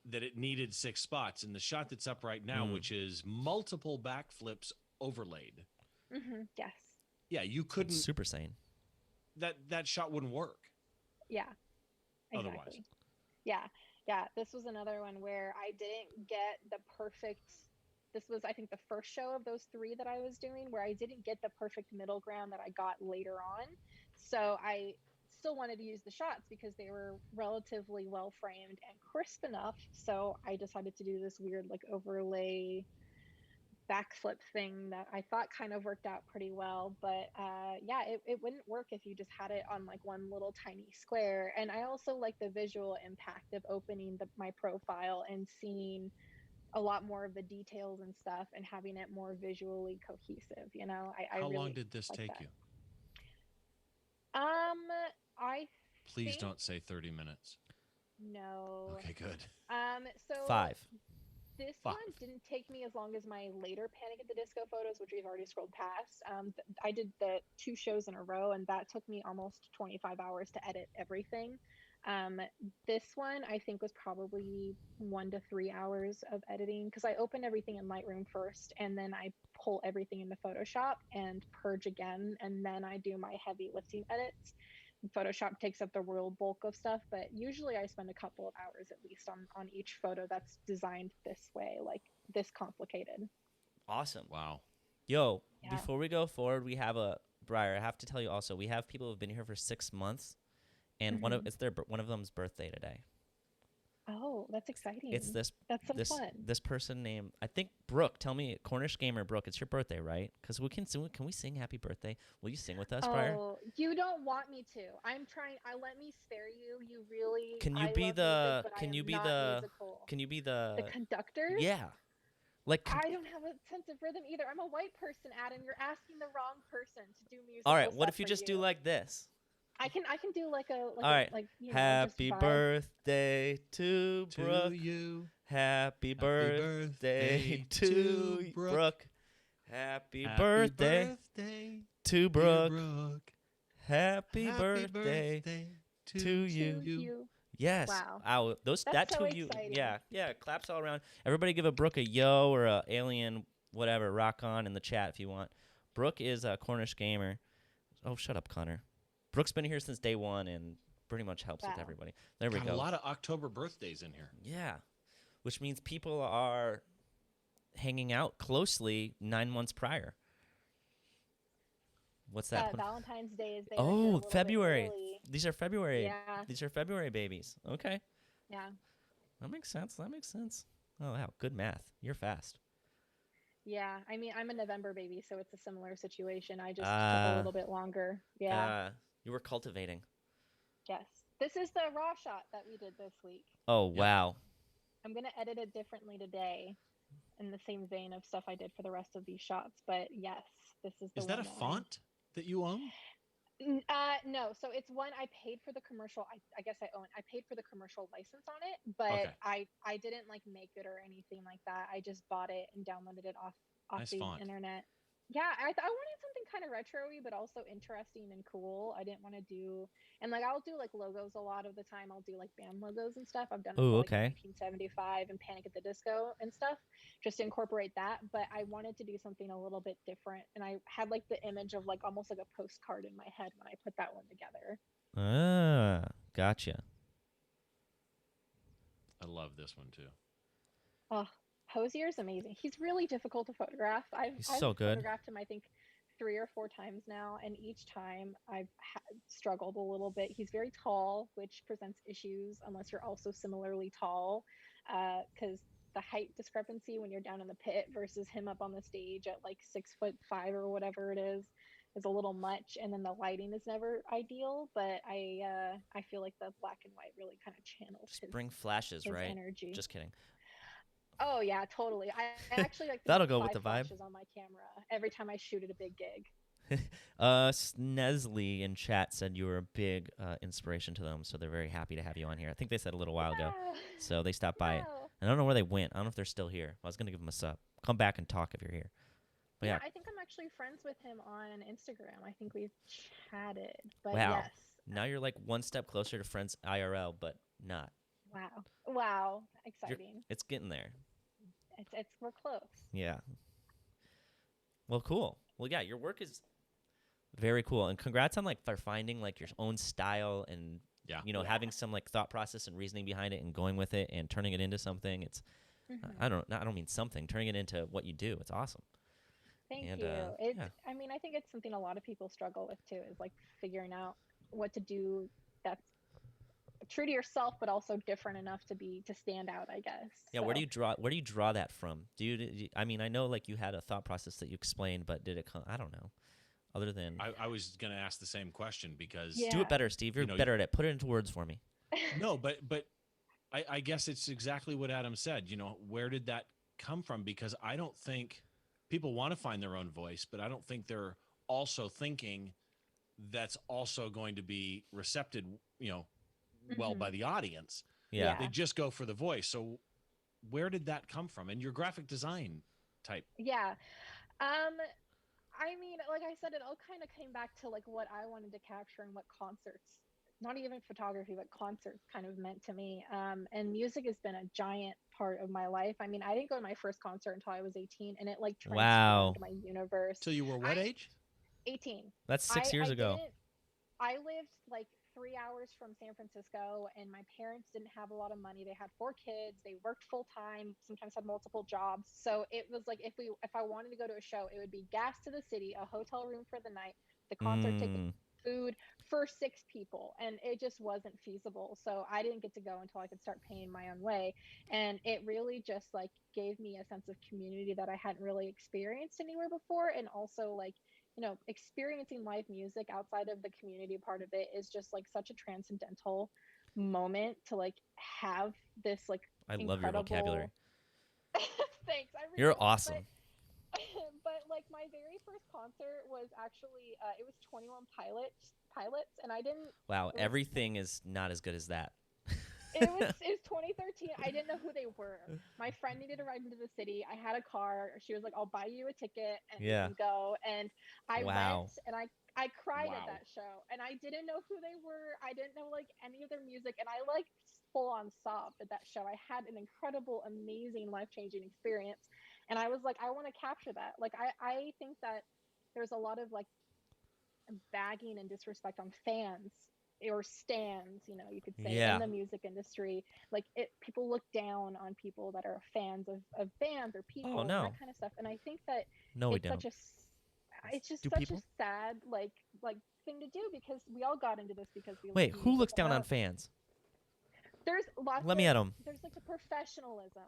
That it needed 6 spots. And the shot that's up right now, Mm. which is multiple backflips overlaid. Yes. Yeah, you That's couldn't. Super Saiyan. That shot wouldn't work. Yeah. Otherwise. Exactly. Yeah. This was another one where I didn't get the perfect. This was, I think, the first show of those 3 that I was doing where I didn't get the perfect middle ground that I got later on. So I still wanted to use the shots because they were relatively well framed and crisp enough. So I decided to do this weird like overlay backflip thing that I thought kind of worked out pretty well. But yeah, it wouldn't work if you just had it on like one little tiny square. And I also like the visual impact of opening my profile and seeing a lot more of the details and stuff and having it more visually cohesive. I How really long did this like take that. you? I Please think don't say 30 minutes. no. Okay, good. So 5. this 5. one didn't take me as long as my later Panic at the Disco photos, which we've already scrolled past. I did the 2 shows in a row, and that took me almost 25 hours to edit everything. This one I think was probably 1 to 3 hours of editing because I open everything in Lightroom first, and then I pull everything into Photoshop and purge again, and then I do my heavy lifting edits. Photoshop takes up the real bulk of stuff, but usually I spend a couple of hours at least on each photo that's designed this way, like this complicated. Awesome. Wow. Yo, Yeah. before we go forward, we have a Briar. I have to tell you also, we have people who've been here for 6 months, and one of them's birthday today. Oh, that's exciting. It's That's so fun. this person named, I think, Brooke. Tell me, Cornish Gamer Brooke, it's your birthday, right? Because can we sing happy birthday? Will you sing with us, Briar? Oh, you don't want me to. I'm trying. Let me spare you. You really. Can you I be love the music, but I can am you be not the musical. can you be The the conductor? yeah? Like, I don't have a sense of rhythm either. I'm a white person, Adam. You're asking the wrong person to do musical all right, what stuff if you for just do like this? I can do like a All right. just Happy vibe. birthday to To Brooke. you. Happy birthday to Brooke. Brooke. Happy Happy birthday birthday, to dear Brooke. Brooke. Happy Happy birthday to to To you. you. Yes. Wow. Ow, those That's that so to you. exciting. Yeah. Claps all around. Everybody give a Brooke a yo or a alien whatever. Rock on in the chat if you want. Brooke is a Cornish gamer. Oh, shut up, Connor. Brooke's been here since day one and pretty much helps with Wow. everybody. There we Got go. a lot of October birthdays in here. Yeah, which means people are hanging out closely 9 months prior. What's that? Valentine's Day is there. Oh, February. Early. These are February. Yeah. These are February babies. Okay. Yeah. That makes sense. Oh, wow. Good math. You're fast. Yeah. I mean, I'm a November baby, so it's a similar situation. I just took a little bit longer. Yeah. You were cultivating. Yes. This is the raw shot that we did this week. Oh, wow. I'm going to edit it differently today in the same vein of stuff I did for the rest of these shots. But yes, this is the Is that one a font that you own? No, so it's one I paid for the commercial. I guess I own. I paid for the commercial license on it, but Okay. I didn't like make it or anything like that. I just bought it and downloaded it off Nice the font. internet. Yeah, I wanted something kind of retro-y, but also interesting and cool. I didn't want to do, and like I'll do like logos a lot of the time. I'll do like band logos and stuff. I've done it Ooh, for like okay. 1975 and Panic at the Disco and stuff, just to incorporate that. But I wanted to do something a little bit different, and I had like the image of like almost like a postcard in my head when I put that one together. Gotcha. I love this one too. Oh, Hosier's amazing. He's really difficult to photograph. He's I've so good. photographed him, I think, 3 or 4 times now, and each time I've struggled a little bit. He's very tall, which presents issues unless you're also similarly tall, because the height discrepancy when you're down in the pit versus him up on the stage at like 6'5" or whatever it is a little much, and then the lighting is never ideal. But I feel like the black and white really kind of channels Just bring flashes, his right? energy. Just kidding. Oh yeah, totally. I actually like to That'll put go 5 with the vibe. flashes on my camera every time I shoot at a big gig. Snesley in chat said you were a big inspiration to them, so they're very happy to have you on here. I think they said a little while ago, so they stopped by. No. I don't know where they went. I don't know if they're still here. I was gonna give them a sup. Come back and talk if you're here. But Yeah, yeah. I think I'm actually friends with him on Instagram. I think we've chatted. But Wow. yes. Now you're like one step closer to friends IRL, but not. Wow. Exciting. It's getting there. It's we're close. Yeah. Well, cool. Well, yeah, your work is very cool, and congrats on like for finding like your own style and having some like thought process and reasoning behind it and going with it and turning it into something. It's I don't mean something, turning it into what you do. It's awesome. Thank And, you. yeah. I mean, I think it's something a lot of people struggle with too, is like figuring out what to do that's true to yourself, but also different enough to stand out, I guess. Yeah. So. Where do you draw that from? I mean, I know like you had a thought process that you explained, but did it come? I don't know. Other than I was going to ask the same question because do it better, Steve. You're better at it. Put it into words for me. No, but I guess it's exactly what Adam said. Where did that come from? Because I don't think people want to find their own voice, but I don't think they're also thinking that's also going to be recepted, well by the audience. Yeah. They just go for the voice. So where did that come from? And your graphic design type? Yeah. I mean, like I said, it all kind of came back to like what I wanted to capture and what concerts, not even photography, but concerts kind of meant to me. And music has been a giant part of my life. I mean, I didn't go to my first concert until I was 18, and it like transformed my universe. Till you were what age? 18. That's 6 years ago. I lived like 3 hours from San Francisco, and my parents didn't have a lot of money. They had 4 kids. They worked full time, sometimes had multiple jobs. So it was like if I wanted to go to a show, it would be gas to the city, a hotel room for the night, the concert ticket, food for 6 people, and it just wasn't feasible. So I didn't get to go until I could start paying my own way, and it really just like gave me a sense of community that I hadn't really experienced anywhere before. And also like experiencing live music outside of the community part of it is just like such a transcendental moment to like have this like I love your vocabulary. Thanks. I really You're don't, awesome. but like my very first concert was actually it was 21 Pilots, and I didn't. Wow, It was everything is not as good as that. it was 2013. I didn't know who they were. My friend needed to ride into the city. I had a car. She was like, "I'll buy you a ticket and we Yeah. can go." And I went Wow. and I cried at Wow. that show. And I didn't know who they were. I didn't know like any of their music, and I like full on sobbed at that show. I had an incredible, amazing, life-changing experience. And I was like, I want to capture that. Like I think that there's a lot of like bagging and disrespect on fans or stands, you could say, in Yeah. the music industry. Like people look down on people that are fans of bands or Oh, people and no. that kind of stuff. And I think that No, we it's don't. it's just Do such a people? sad like thing to do, because we all got into this because we Wait, love who music. looks down on fans? There's lots Let of me at them. there's like the professionalism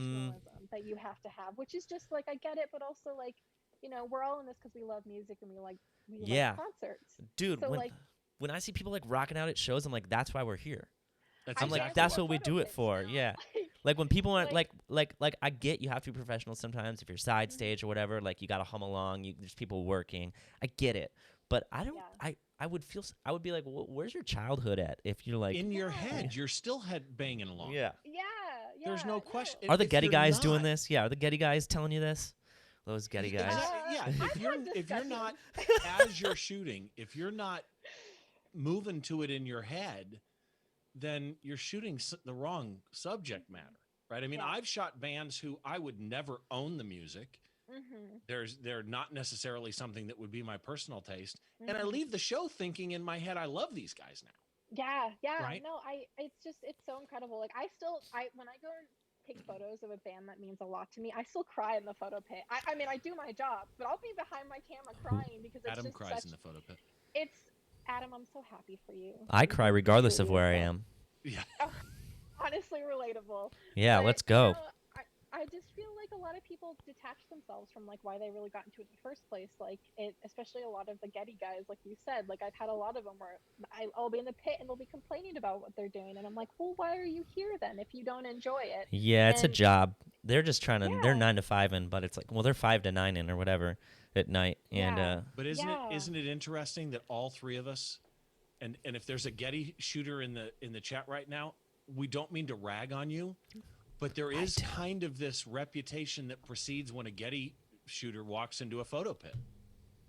Mm, that you have to have, which is just like, I get it, but also like, we're all in this because we love music and we like yeah. concerts. Dude, So when like when I see people like rocking out at shows, I'm like, that's why we're here. That's I'm like, exactly that's why. what we photo do it pits for. now. Yeah. Like, Like when people aren't like, like I get you have to be professional sometimes if you're side Mhm. stage or whatever, like you got to hum along, there's people working. I get it. But I don't yeah. I would feel I would be like, well, where's your childhood at if you're like In your Yeah. head, you're still head banging along. Yeah. Yeah, yeah. There's no question. Are the If Getty you're guys doing not- this? Yeah, are the Getty guys telling you this? Those Getty guys. Exactly. Yeah. I've had If you're not discussions. as you're shooting, if you're not moving to it in your head, then you're shooting the wrong subject matter, right? I mean, Yeah. I've shot bands who I would never own the music. Mhm. They're not necessarily something that would be my personal taste, and I Mhm. leave the show thinking in my head, I love these guys now. Yeah. Right? No, it's so incredible. Like when I go and take photos of a band that means a lot to me, I still cry in the photo pit. I mean, I do my job, but I'll be behind my camera crying because it's Adam just cries such. in the photo pit. It's Adam. I'm so happy for you. I cry regardless of Truly where I so. am. Yeah. Honestly relatable. Yeah, But, let's go. I just feel like a lot of people detach themselves from like why they really got into it in the first place. Like especially a lot of the Getty guys, like you said. Like I've had a lot of them where I'll be in the pit and they'll be complaining about what they're doing, and I'm like, well, why are you here then if you don't enjoy it? Yeah, it's a And job. They're just trying to. They're yeah, 9 to 5 in, but it's like, well, they're 5 to 9 in or whatever at night, and yeah, But yeah. isn't it interesting that all three of us, and if there's a Getty shooter in the chat right now, we don't mean to rag on you, but there is kind of this reputation that precedes when a Getty shooter walks into a photo pit.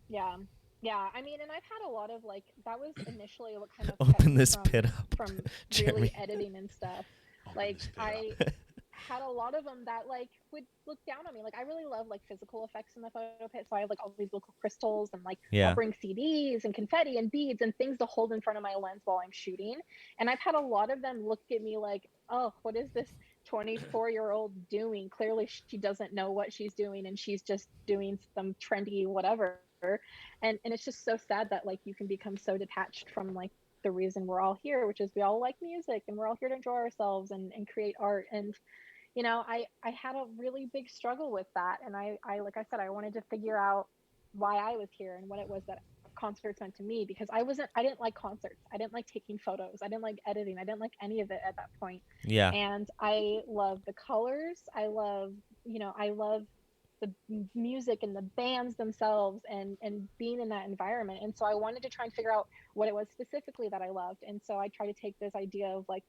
Yeah. Yeah. I mean, and I've had a lot of like, that was initially what kind of kept open me this from, pit up, from Jeremy. really editing and stuff. Open Like this pit I up. had a lot of them that like would look down on me. Like I really love like physical effects in the photo pit. So I have like all these little crystals and like Yeah. I'll bring CDs and confetti and beads and things to hold in front of my lens while I'm shooting. And I've had a lot of them look at me like, oh, what is this 24-year-old doing? Clearly she doesn't know what she's doing and she's just doing some trendy whatever. And it's just so sad that like you can become so detached from like the reason we're all here, which is we all like music and we're all here to enjoy ourselves and create art. And I had a really big struggle with that, and I like I said, I wanted to figure out why I was here and what it was that concerts meant to me, because I didn't like concerts, I didn't like taking photos, I didn't like editing, I didn't like any of it at that point. Yeah. And I love the colors, I love the music and the bands themselves and being in that environment. And so I wanted to try and figure out what it was specifically that I loved. And so I tried to take this idea of like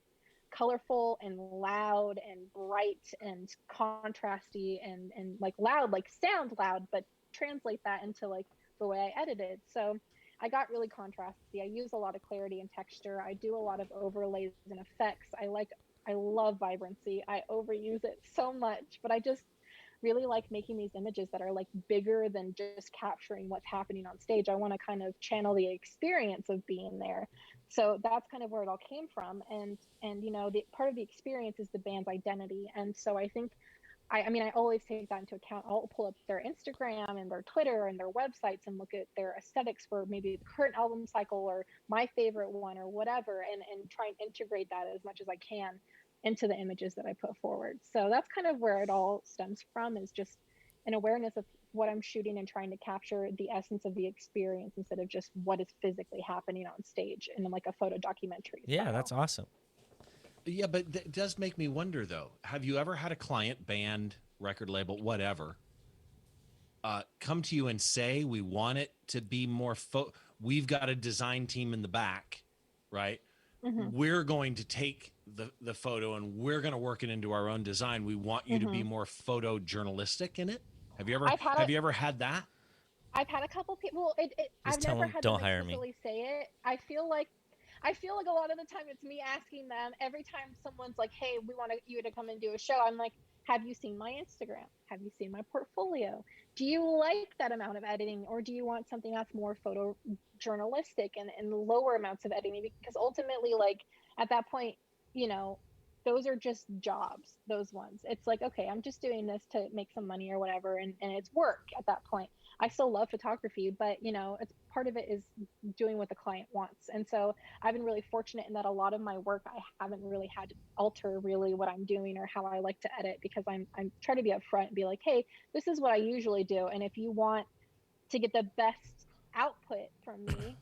colorful and loud and bright and contrasty and like loud, like sound loud, but translate that into like the way I edited. So I got really contrasty. I use a lot of clarity and texture. I do a lot of overlays and effects. I love vibrancy. I overuse it so much, but I just really like making these images that are like bigger than just capturing what's happening on stage. I want to kind of channel the experience of being there. So that's kind of where it all came from. And the part of the experience is the band's identity. And so I think I mean, I always take that into account. I'll pull up their Instagram and their Twitter and their websites and look at their aesthetics for maybe the current album cycle or my favorite one or whatever, and try and integrate that as much as I can into the images that I put forward. So that's kind of where it all stems from, is just an awareness of what I'm shooting and trying to capture the essence of the experience instead of just what is physically happening on stage in like a photo documentary Yeah, style. that's awesome. Yeah, but it does make me wonder though. Have you ever had a client, band, record label, whatever, come to you and say, we want it to be more we've got a design team in the back, right? Mm-hmm. We're going to take the photo and we're going to work it into our own design. We want you to be more photojournalistic in it. Have you ever had that? I've had a couple people. Just I've tell never them, had don't them hire me. explicitly say it. I feel like a lot of the time it's me asking them every time someone's like, "Hey, we want you to come and do a show." I'm like, "Have you seen my Instagram? Have you seen my portfolio? Do you like that amount of editing, or do you want something that's more photojournalistic and lower amounts of editing?" Because ultimately, like at that point, you know, those are just jobs. Those ones, it's like, okay, I'm just doing this to make some money or whatever, and it's work at that point. I still love photography, but it's part of it is doing what the client wants. And so I've been really fortunate in that a lot of my work I haven't really had to alter really what I'm doing or how I like to edit, because I'm trying to be upfront and be like, hey, this is what I usually do. And if you want to get the best output from me,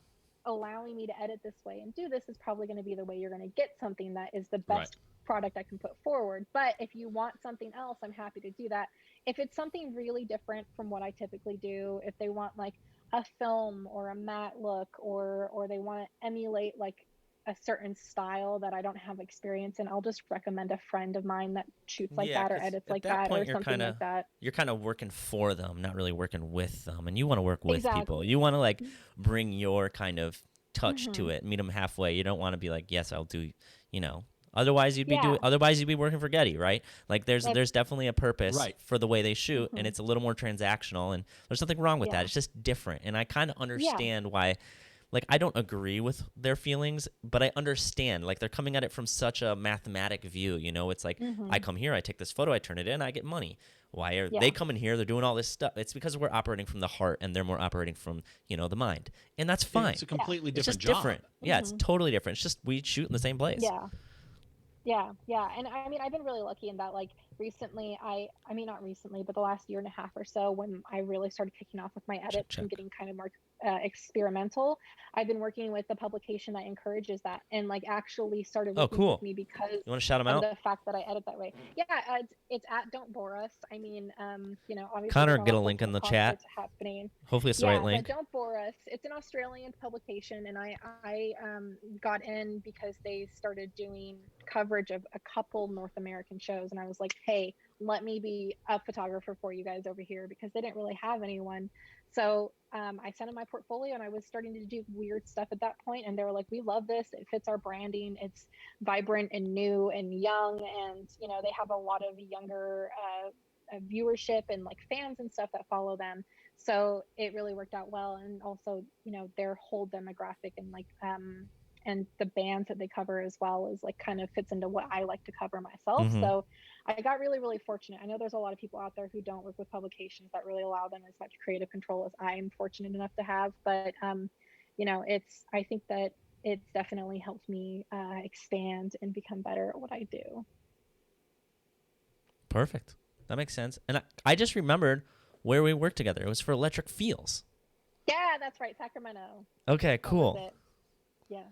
allowing me to edit this way and do this is probably going to be the way you're going to get something that is the best product I can put forward. But if you want something else, I'm happy to do that. If it's something really different from what I typically do, if they want like a film or a matte look, or they want to emulate like a certain style that I don't have experience in, I'll just recommend a friend of mine that shoots like that or 'cause edits at like that that point, or something like that. You're kind of working for them, not really working with them. And you want to work with Exactly. people. You want to like bring your kind of touch to it, meet them halfway. You don't want to be like, yes, I'll do, Otherwise, you'd be working for Getty, right? Like, there's definitely a purpose for the way they shoot, and it's a little more transactional, and there's nothing wrong with that. It's just different, and I kind of understand why. Like, I don't agree with their feelings, but I understand. Like, they're coming at it from such a mathematic view. It's like, I come here, I take this photo, I turn it in, I get money. Why are they coming here? They're doing all this stuff. It's because we're operating from the heart, and they're more operating from, the mind, and that's fine. It's a completely It's different just job. different. Yeah, it's totally different. It's just we shoot in the same place. Yeah. And I mean, I've been really lucky in that, like, recently, I mean, not recently, but the last year and a half or so, when I really started kicking off with my edits and getting kind of more experimental, I've been working with a publication that encourages that, and like actually started working with me because you want to shout them of out? the fact that I edit that way. Yeah, it's at Don't Bore Us. I mean, obviously Connor, get a link in the chat. Happening. Hopefully it's the right link. But Don't Bore Us. It's an Australian publication, and I got in because they started doing coverage of a couple North American shows, and I was like, hey, let me be a photographer for you guys over here, because they didn't really have anyone. So I sent in my portfolio, and I was starting to do weird stuff at that point, and they were like, we love this, it fits our branding, it's vibrant and new and young, and they have a lot of younger viewership and like fans and stuff that follow them. So it really worked out well. And also, their whole demographic and like and the bands that they cover as well is like kind of fits into what I like to cover myself. So I got really, really fortunate. I know there's a lot of people out there who don't work with publications that really allow them as much creative control as I'm fortunate enough to have. But I think that it's definitely helped me expand and become better at what I do. Perfect. That makes sense. And I just remembered where we worked together. It was for Electric Feels. Yeah, that's right. Sacramento. Okay, cool. Yeah.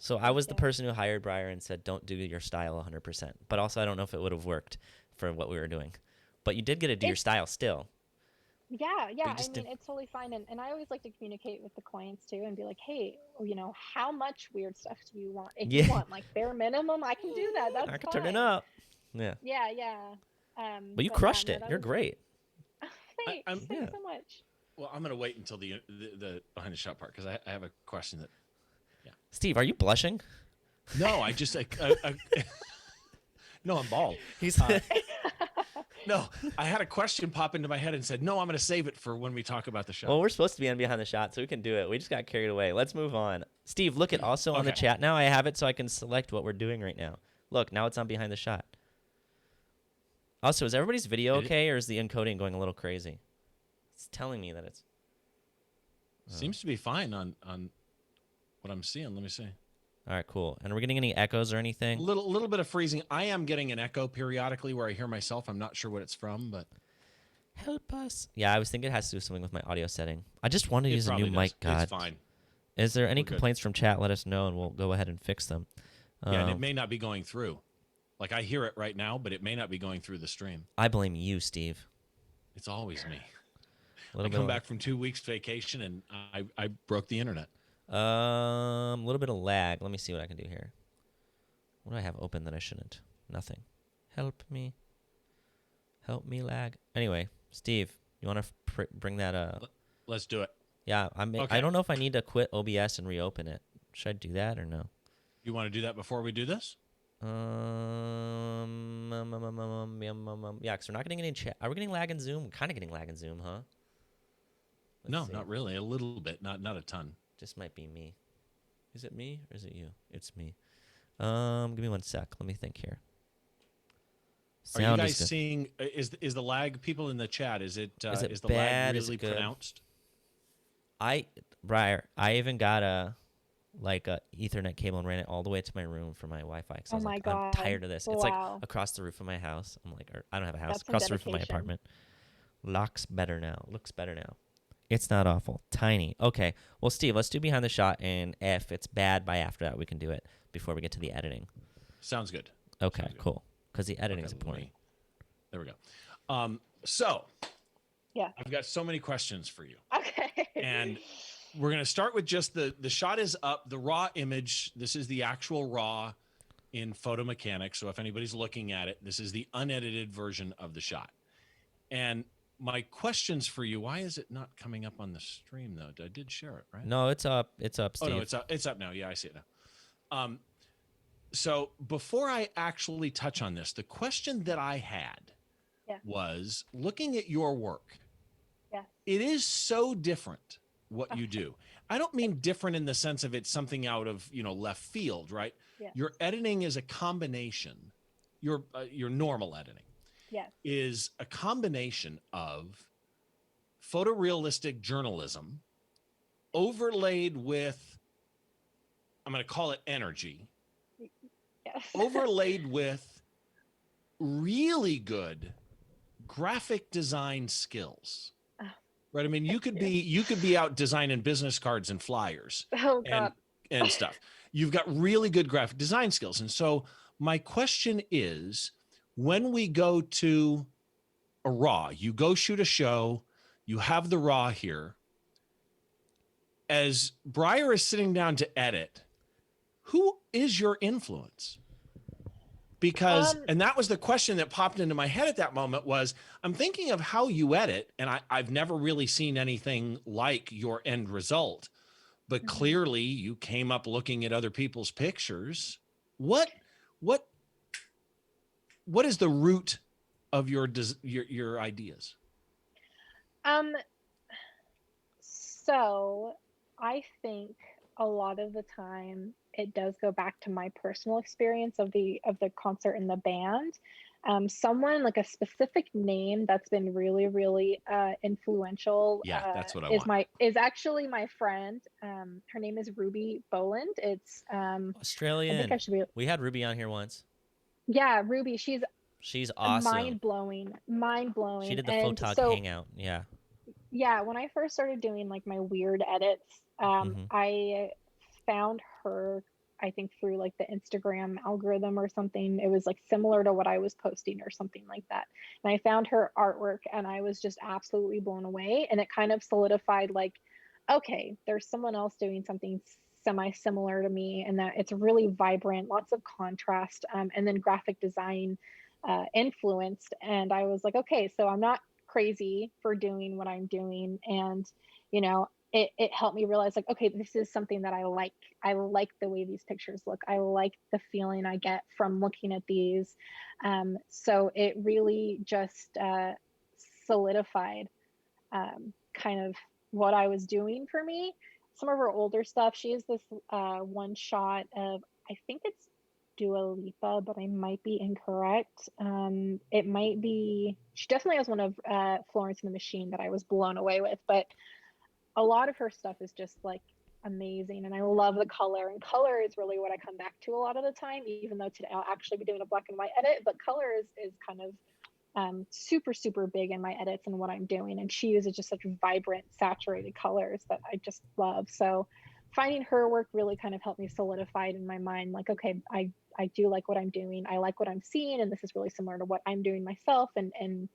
So I was the person who hired Briar and said, don't do your style 100%. But also, I don't know if it would have worked for what we were doing. But you did get to do your style still. Yeah. I mean, it's totally fine. And I always like to communicate with the clients too and be like, hey, how much weird stuff do you want? If you want like bare minimum, I can do that. That's fine. I can turn it up. Yeah. Yeah. But you crushed it. You're great. Thanks so much. Well, I'm going to wait until the behind the shot part, because I have a question that. Yeah. Steve, are you blushing? No, I just no, I'm bald. No, I had a question pop into my head and said, no, I'm going to save it for when we talk about the show. Well, we're supposed to be on Behind the Shot, so we can do it. We just got carried away. Let's move on. Steve, look at also on the chat now. I have it so I can select what we're doing right now. Look, now it's on Behind the Shot. Also, is everybody's video okay, or is the encoding going a little crazy? It's telling me that it's... Seems to be fine on what I'm seeing. Let me see. All right, cool. And are we getting any echoes or anything? Little bit of freezing. I am getting an echo periodically where I hear myself. I'm not sure what it's from, but help us. Yeah, I was thinking it has to do with something with my audio setting. I just wanted to use a new mic. God, it's fine. Is there any complaints from chat? Let us know, and we'll go ahead and fix them. Yeah, and it may not be going through. Like I hear it right now, but it may not be going through the stream. I blame you, Steve. It's always me. A little I bit come of back from 2 weeks vacation and I broke the internet. a little bit of lag. Let me see what I can do here. What do I have open that I shouldn't? Nothing. Help me. Help me lag. Anyway, Steve, you want to bring that Let's do it. Yeah, I Okay. don't know if I need to quit OBS and reopen it. Should I do that or no? You want to do that before we do this? Yeah, because we're not getting any chat. Are we getting lag in Zoom? We're kind of getting lag in Zoom, huh? No, not really. A little bit, not a ton. Just might be me. Is it me or is it you? It's me. Give me 1 sec. Let me think here. Are you Sound guys is good. seeing? Is the lag? People in the chat. Is the bad? lag Is it really good? pronounced? Briar, I even got a Ethernet cable and ran it all the way to my room for my Wi-Fi. Cause I was my like, God. I'm tired of this. It's like Wow. across the roof of my house. I'm like, or I don't have a house. That's some Across the roof of my dedication. apartment. Looks better now. It's not awful. Tiny. Okay. Well, Steve, let's do behind the shot, and if it's bad by after that, we can do it before we get to the editing. Sounds good. Okay, Sounds good. cool. Because the editing is Okay, important. there we go. So, Yeah. I've got so many questions for you. Okay. And we're going to start with just the shot is up, the raw image. This is the actual raw in Photo Mechanics. So if anybody's looking at it, this is the unedited version of the shot. And my questions for you, why is it not coming up on the stream though? I did share it, right? No, it's up. It's up, Steve. Oh no, it's up now. Yeah, I see it now. So before I actually touch on this, the question that I had was looking at your work. Yeah. It is so different what you do. I don't mean different in the sense of it's something out of, left field, right? Yeah. Your editing is a combination. Your normal editing is a combination of photorealistic journalism overlaid with, I'm going to call it energy, Yes. overlaid with really good graphic design skills. Right. I mean, you could be out designing business cards and flyers and stuff. You've got really good graphic design skills. And so my question is, when we go to a raw, you go shoot a show, you have the raw here. As Briar is sitting down to edit, who is your influence? Because, and that was the question that popped into my head at that moment was, I'm thinking of how you edit, and I've never really seen anything like your end result, but clearly you came up looking at other people's pictures. What is the root of your ideas? So I think a lot of the time it does go back to my personal experience of the concert and the band. Someone like a specific name that's been really, really influential. Yeah, that's what I want. Is actually my friend. Her name is Ruby Boland. It's Australian. I think I should be. We had Ruby on here once. Yeah, Ruby. She's awesome. Mind blowing. She did the Photog hangout. Yeah. Yeah, when I first started doing like my weird edits, I found her, I think through like the Instagram algorithm or something. It was like similar to what I was posting or something like that. And I found her artwork and I was just absolutely blown away. And it kind of solidified like, okay, there's someone else doing something semi-similar to me, and that it's really vibrant, lots of contrast, and then graphic design influenced. And I was like, okay, so I'm not crazy for doing what I'm doing. And it helped me realize like, okay, this is something that I like the way these pictures look. I like the feeling I get from looking at these. So it really just solidified kind of what I was doing for me. Some of her older stuff, she has this one shot of, I think it's Dua Lipa, but I might be incorrect. It might be, she definitely has one of Florence and the Machine that I was blown away with, but a lot of her stuff is just like amazing, and I love the color, and color is really what I come back to a lot of the time, even though today I'll actually be doing a black and white edit, but color is kind of super, super big in my edits and what I'm doing, and she uses just such vibrant, saturated colors that I just love. So finding her work really kind of helped me solidify it in my mind, like, okay, I I do like what I'm doing. I like what I'm seeing, and this is really similar to what I'm doing myself. And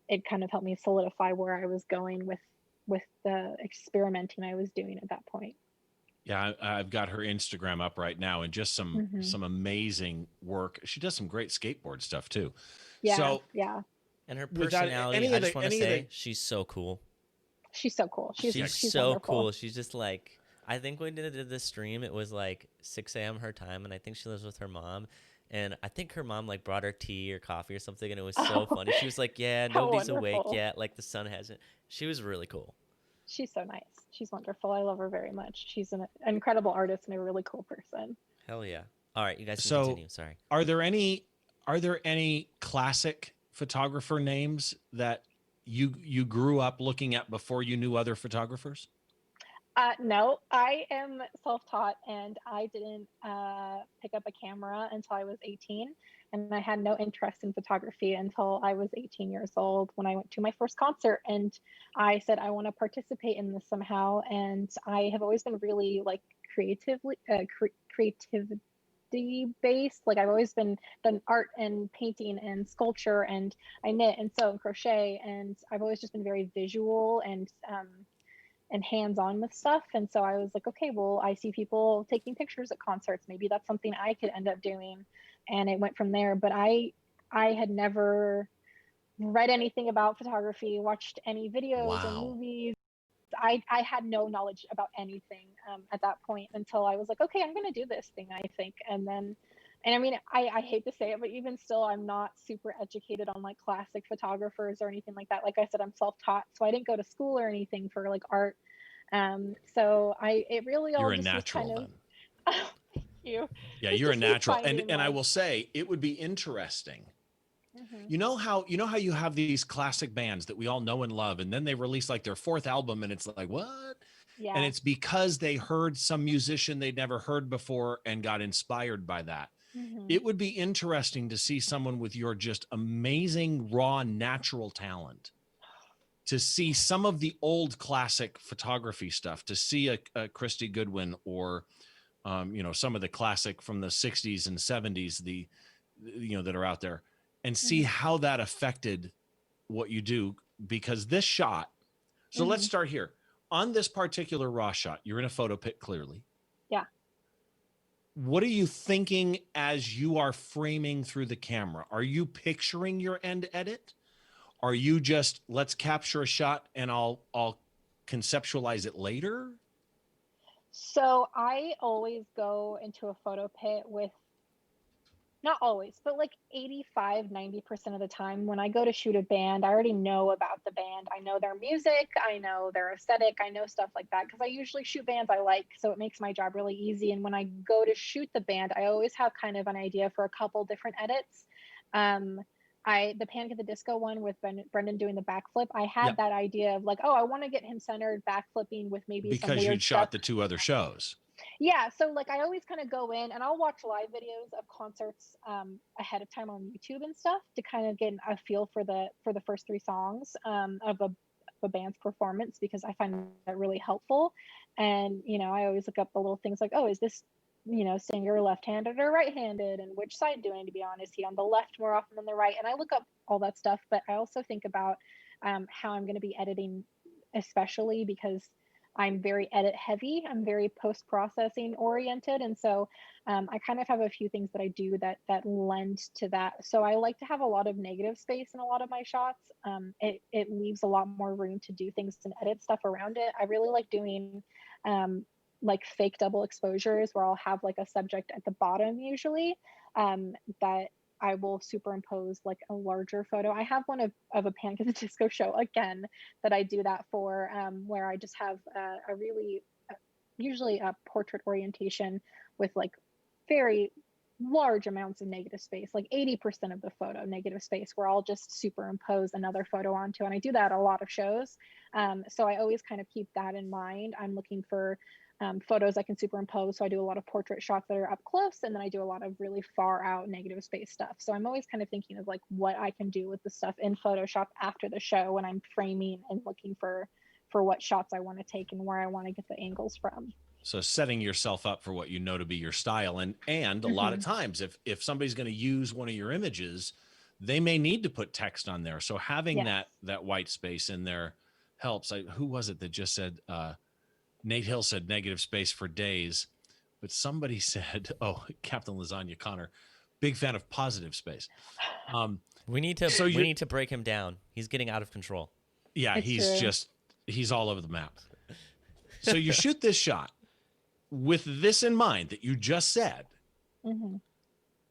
it kind of helped me solidify where I was going with the experimenting I was doing at that point. Yeah, I've got her Instagram up right now, and just some amazing work. She does some great skateboard stuff too. Yeah, So yeah. And her without personality, any I of just the want to any of say the she's so cool. She's so cool. She's She's so wonderful. cool. She's just like, I think when we did this stream, it was like 6 a.m. her time, and I think she lives with her mom. And I think her mom like brought her tea or coffee or something, and it was so Oh, funny. She was like, "Yeah, how nobody's awake wonderful. yet. Like the sun hasn't." She was really cool. She's so nice. She's wonderful. I love her very much. She's an incredible artist and a really cool person. Hell yeah! All right, you guys can so continue. Sorry. are there any classic photographer names that you grew up looking at before you knew other photographers? No, I am self-taught, and I didn't pick up a camera until I was 18, and I had no interest in photography until I was 18 years old when I went to my first concert, and I said I want to participate in this somehow. And I have always been really like creativity based. Like I've always been done art and painting and sculpture, and I knit and sew and crochet, and I've always just been very visual and hands-on with stuff. And so I was like, okay, well, I see people taking pictures at concerts. Maybe that's something I could end up doing. And it went from there. But I had never read anything about photography, watched any videos or Wow. movies. I had no knowledge about anything at that point until I was like, okay, I'm going to do this thing, I think. And I mean, I hate to say it, but even still, I'm not super educated on like classic photographers or anything like that. Like I said, I'm self-taught, so I didn't go to school or anything for like art. So it really all You're a just was natural kind of, then. oh, thank you. Yeah, It's you're a just me natural. finding, And I like, will say it would be interesting. mhm. You know how you have these classic bands that we all know and love, and then they release like their fourth album, and it's like, what? And Yeah. it's because they heard some musician they'd never heard before and got inspired by that. Mhm. It would be interesting to see someone with your just amazing raw natural talent, to see some of the old classic photography stuff, to see a Christy Goodwin or some of the classic from the 60s and 70s, that are out there, and see Mhm. how that affected what you do. Because this shot, so let's Mhm. start here. On this particular raw shot, you're in a photo pit, clearly. Yeah. What are you thinking as you are framing through the camera? Are you picturing your end edit? Are you just, let's capture a shot and I'll conceptualize it later? So I always go into a photo pit with, not always, but like 85-90% of the time when I go to shoot a band, I already know about the band. I know their music, I know their aesthetic, I know stuff like that because I usually shoot bands I like, so it makes my job really easy. And when I go to shoot the band, I always have kind of an idea for a couple different edits. The Panic at the Disco one with Brendan doing the backflip, I Yeah, had that idea of like, oh, I want to get him centered backflipping with maybe some because you'd weird stuff. shot the two other shows. Yeah, so like I always kind of go in and I'll watch live videos of concerts ahead of time on YouTube and stuff to kind of get a feel for the first three songs of a band's performance, because I find that really helpful. And I always look up the little things like, oh, is this singer left-handed or right-handed, and which side do I need to be on? Is he on the left more often than the right? And I look up all that stuff, but I also think about how I'm going to be editing, especially because I'm very edit heavy. I'm very post processing oriented, and so I kind of have a few things that I do that lend to that. So I like to have a lot of negative space in a lot of my shots. It leaves a lot more room to do things and edit stuff around it. I really like doing like fake double exposures where I'll have like a subject at the bottom usually, that I will superimpose like a larger photo. I have one of a Panic at the Disco show again that I do that for, where I just have a really, usually a portrait orientation with like very large amounts of negative space, like 80% of the photo negative space, where I'll just superimpose another photo onto. And I do that a lot of shows. So I always kind of keep that in mind. I'm looking for photos I can superimpose. So I do a lot of portrait shots that are up close, and then I do a lot of really far out negative space stuff. So I'm always kind of thinking of like what I can do with the stuff in Photoshop after the show when I'm framing and looking for what shots I want to take and where I want to get the angles from. So setting yourself up for what you know to be your style. And a lot of times if somebody's going to use one of your images, they may need to put text on there. So having that white space in there helps. Who was it that just said Nate Hill said negative space for days, but somebody said, oh, Captain Lasagna Connor, big fan of positive space. We need to break him down. He's getting out of control. Yeah, It's he's all over the map. So you shoot this shot with this in mind that you just said.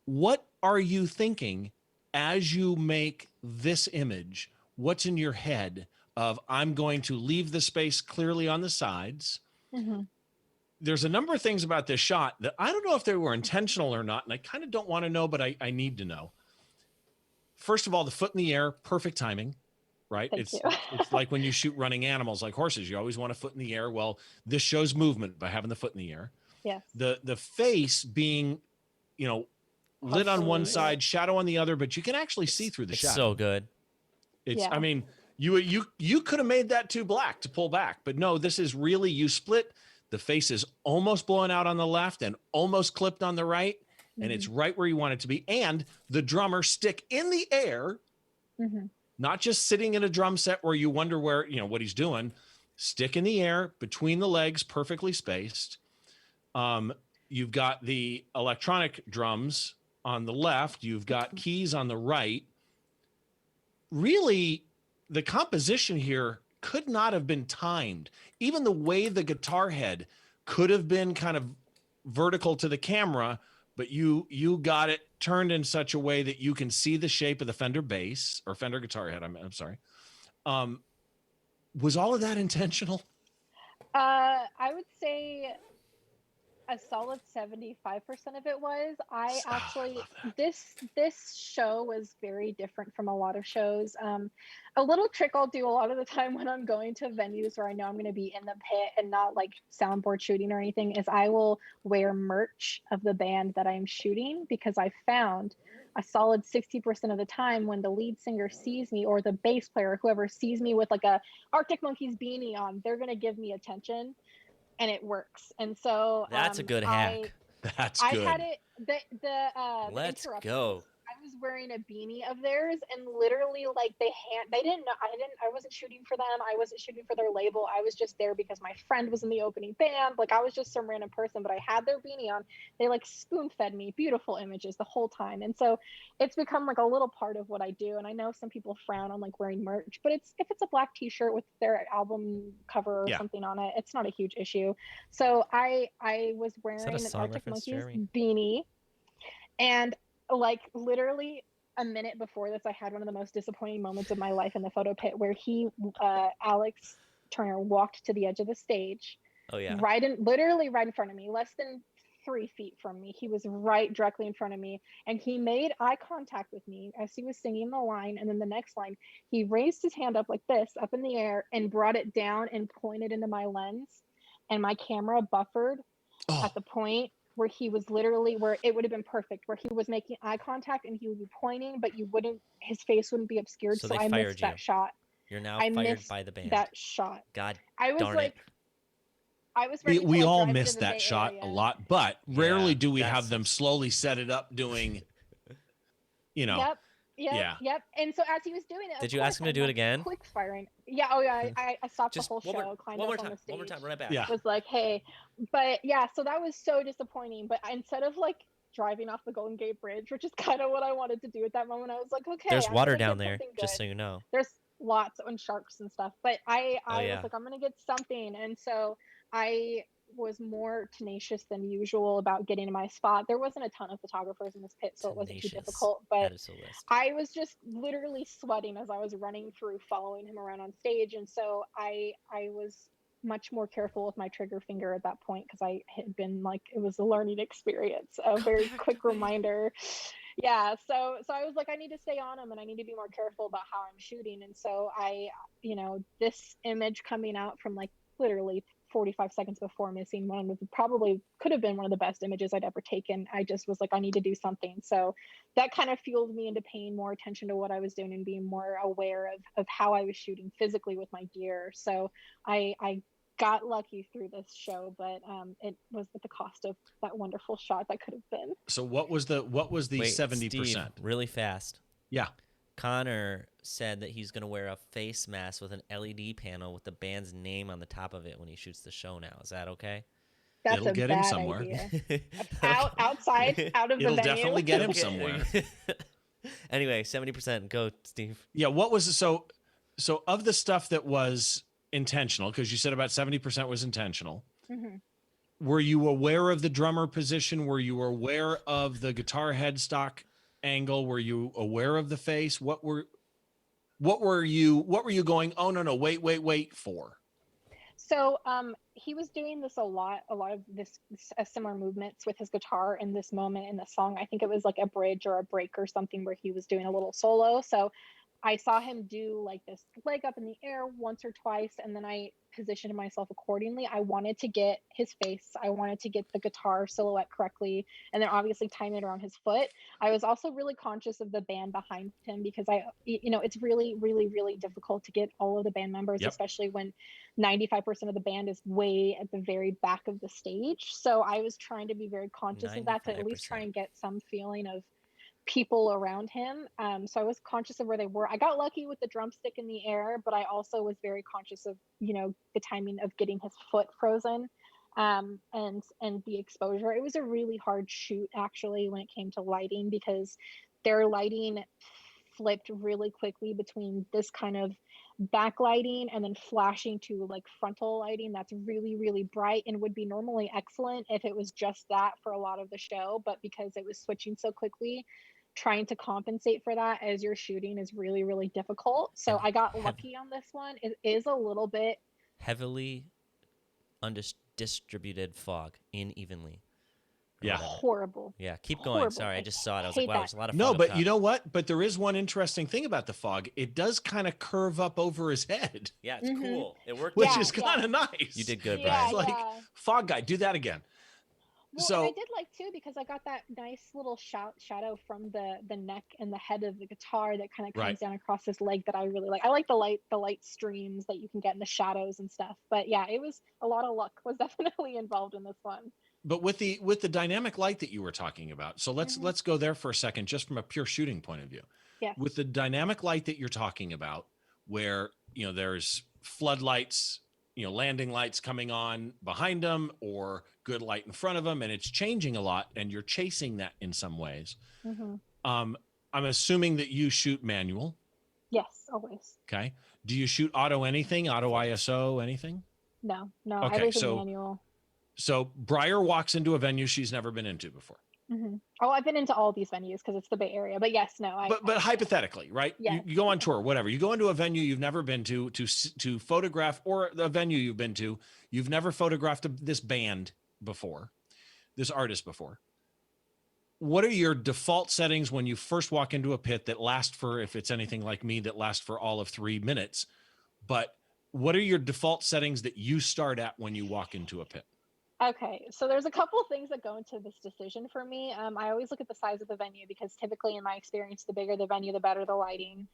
What are you thinking as you make this image? What's in your head of I'm going to leave the space clearly on the sides? There's a number of things about this shot that I don't know if they were intentional or not, and I kind of don't want to know, but I need to know. First of all, the foot in the air, perfect timing, right? It's like when you shoot running animals like horses, you always want a foot in the air. Well, this shows movement by having the foot in the air. Yes. The face being, lit on one side, shadow on the other, but you can actually see through the shadow. So good. I mean, you could have made that too black to pull back, but no, this is really, you split. The face is almost blowing out on the left and almost clipped on the right, and it's right where you want it to be. And the drummer stick in the air, not just sitting in a drum set where you wonder where, what he's doing. Stick in the air between the legs, perfectly spaced. You've got the electronic drums on the left. You've got keys on the right. Really, the composition here could not have been timed. Even the way the guitar head could have been kind of vertical to the camera, but you got it turned in such a way that you can see the shape of the Fender bass or Fender guitar head. I'm sorry. Was all of that intentional? I would say a solid 75% of it was. I actually, this show was very different from a lot of shows. A little trick I'll do a lot of the time when I'm going to venues where I know I'm going to be in the pit and not like soundboard shooting or anything is I will wear merch of the band that I'm shooting, because I found a solid 60% of the time when the lead singer sees me or the bass player, whoever sees me with like a Arctic Monkeys beanie on, they're going to give me attention. And it works. And so that's a good hack. That's good. I had it Let's go. I was wearing a beanie of theirs, and literally like they didn't know, I wasn't shooting for them. I wasn't shooting for their label. I was just there because my friend was in the opening band. Like I was just some random person, but I had their beanie on. They like spoon fed me beautiful images the whole time. And so it's become like a little part of what I do. And I know some people frown on like wearing merch, but if it's a black t-shirt with their album cover or something on it, it's not a huge issue. So I was wearing an Arctic Monkeys beanie, and like literally a minute before this, I had one of the most disappointing moments of my life in the photo pit where Alex Turner walked to the edge of the stage. Oh yeah. Literally right in front of me, less than 3 feet from me. He was right directly in front of me, and he made eye contact with me as he was singing the line. And then the next line, he raised his hand up like this, up in the air, and brought it down and pointed into my lens. And my camera buffered at the point where he was literally, where it would have been perfect, where he was making eye contact and he would be pointing, but his face wouldn't be obscured. So I missed that shot. You're now fired by the band. That shot. God darn it. I was ready we to, all drive miss to the that Bay shot Area. a lot, but rarely do we that's- have them slowly set it up doing, Yep. And so as he was doing it, did you ask him to do it again? Quick firing. Yeah. Oh yeah. I stopped Just the whole show. Climbed up on the stage. One more time, run it back. Yeah. Was like, hey, but yeah. So that was so disappointing. But instead of like driving off the Golden Gate Bridge, which is kind of what I wanted to do at that moment, I was like, okay. There's I'm water gonna down get there, something just good. so you know. There's lots and sharks and stuff. But I yeah. was like, I'm gonna get something, and so I was more tenacious than usual about getting to my spot. There wasn't a ton of photographers in this pit, so it wasn't too difficult, but I was just literally sweating as I was running through following him around on stage. And so I was much more careful with my trigger finger at that point, because I had been like, it was a learning experience, a very quick reminder. Yeah. So I was like, I need to stay on him and I need to be more careful about how I'm shooting. And so this image coming out from like literally 45 seconds before missing one could have been one of the best images I'd ever taken. I just was like, I need to do something. So that kind of fueled me into paying more attention to what I was doing and being more aware of how I was shooting physically with my gear. So I got lucky through this show, but it was at the cost of that wonderful shot that could have been. So what was the Wait, 70%? Steve, really fast. Yeah. Connor said that he's going to wear a face mask with an LED panel with the band's name on the top of it when he shoots the show now. Is that okay? That's It'll a get him bad somewhere. idea. Outside, out of the It'll venue. definitely get him somewhere. Anyway, 70%. Go, Steve. Yeah, what was so of the stuff that was intentional, because you said about 70% was intentional. Mm-hmm. Were you aware of the drummer position? Were you aware of the guitar headstock angle? Were you aware of the face? What were you going, oh no, wait for? So he was doing this a lot of this similar movements with his guitar in this moment in the song. I think it was like a bridge or a break or something where he was doing a little solo. So I saw him do like this leg up in the air once or twice, and then I positioned myself accordingly. I wanted to get his face. I wanted to get the guitar silhouette correctly, and then obviously time it around his foot. I was also really conscious of the band behind him because it's really, really, really difficult to get all of the band members, Yep. especially when 95% of the band is way at the very back of the stage. So I was trying to be very conscious of that to at least try and get some feeling of people around him. So I was conscious of where they were. I got lucky with the drumstick in the air, but I also was very conscious of, the timing of getting his foot frozen, and the exposure. It was a really hard shoot actually when it came to lighting, because their lighting flipped really quickly between this kind of backlighting and then flashing to like frontal lighting that's really, really bright and would be normally excellent if it was just that for a lot of the show. But because it was switching so quickly, trying to compensate for that as you're shooting is really, really difficult. So I got lucky on this one. It is a little bit heavily distributed fog unevenly. Yeah. Horrible. Yeah, keep Horrible. going. Sorry, I just saw it. I was like, wow, there's a lot of fog. No, up but top. you know what? But there is one interesting thing about the fog. It does kind of curve up over his head. Yeah, it's cool. It worked. Which out. is kind of nice. You did good, Yeah, Brian. It's like, fog guy, do that again. Well, So and I did like too, because I got that nice little shadow from the neck and the head of the guitar that kind of comes down across his leg that I really like. I like the light streams that you can get in the shadows and stuff. But yeah, it was a lot of luck was definitely involved in this one. But with the dynamic light that you were talking about, so let's go there for a second, just from a pure shooting point of view. Yeah. With the dynamic light that you're talking about, where there's floodlights, landing lights coming on behind them, or good light in front of them, and it's changing a lot, and you're chasing that in some ways. Mm-hmm. I'm assuming that you shoot manual. Yes, always. Okay. Do you shoot auto anything, auto ISO, anything? No, Okay, everything manual. So Briar walks into a venue she's never been into before. Mm-hmm. Oh, I've been into all these venues because it's the Bay Area. But yes, no. But hypothetically, right? Yeah. You go on tour, whatever. You go into a venue you've never been to photograph, or a venue you've been to. You've never photographed this band before, this artist before. What are your default settings when you first walk into a pit that last for, if it's anything like me, that last for all of 3 minutes? But what are your default settings that you start at when you walk into a pit? Okay, so there's a couple things that go into this decision for me. I always look at the size of the venue, because typically in my experience, the bigger the venue, the better the lighting,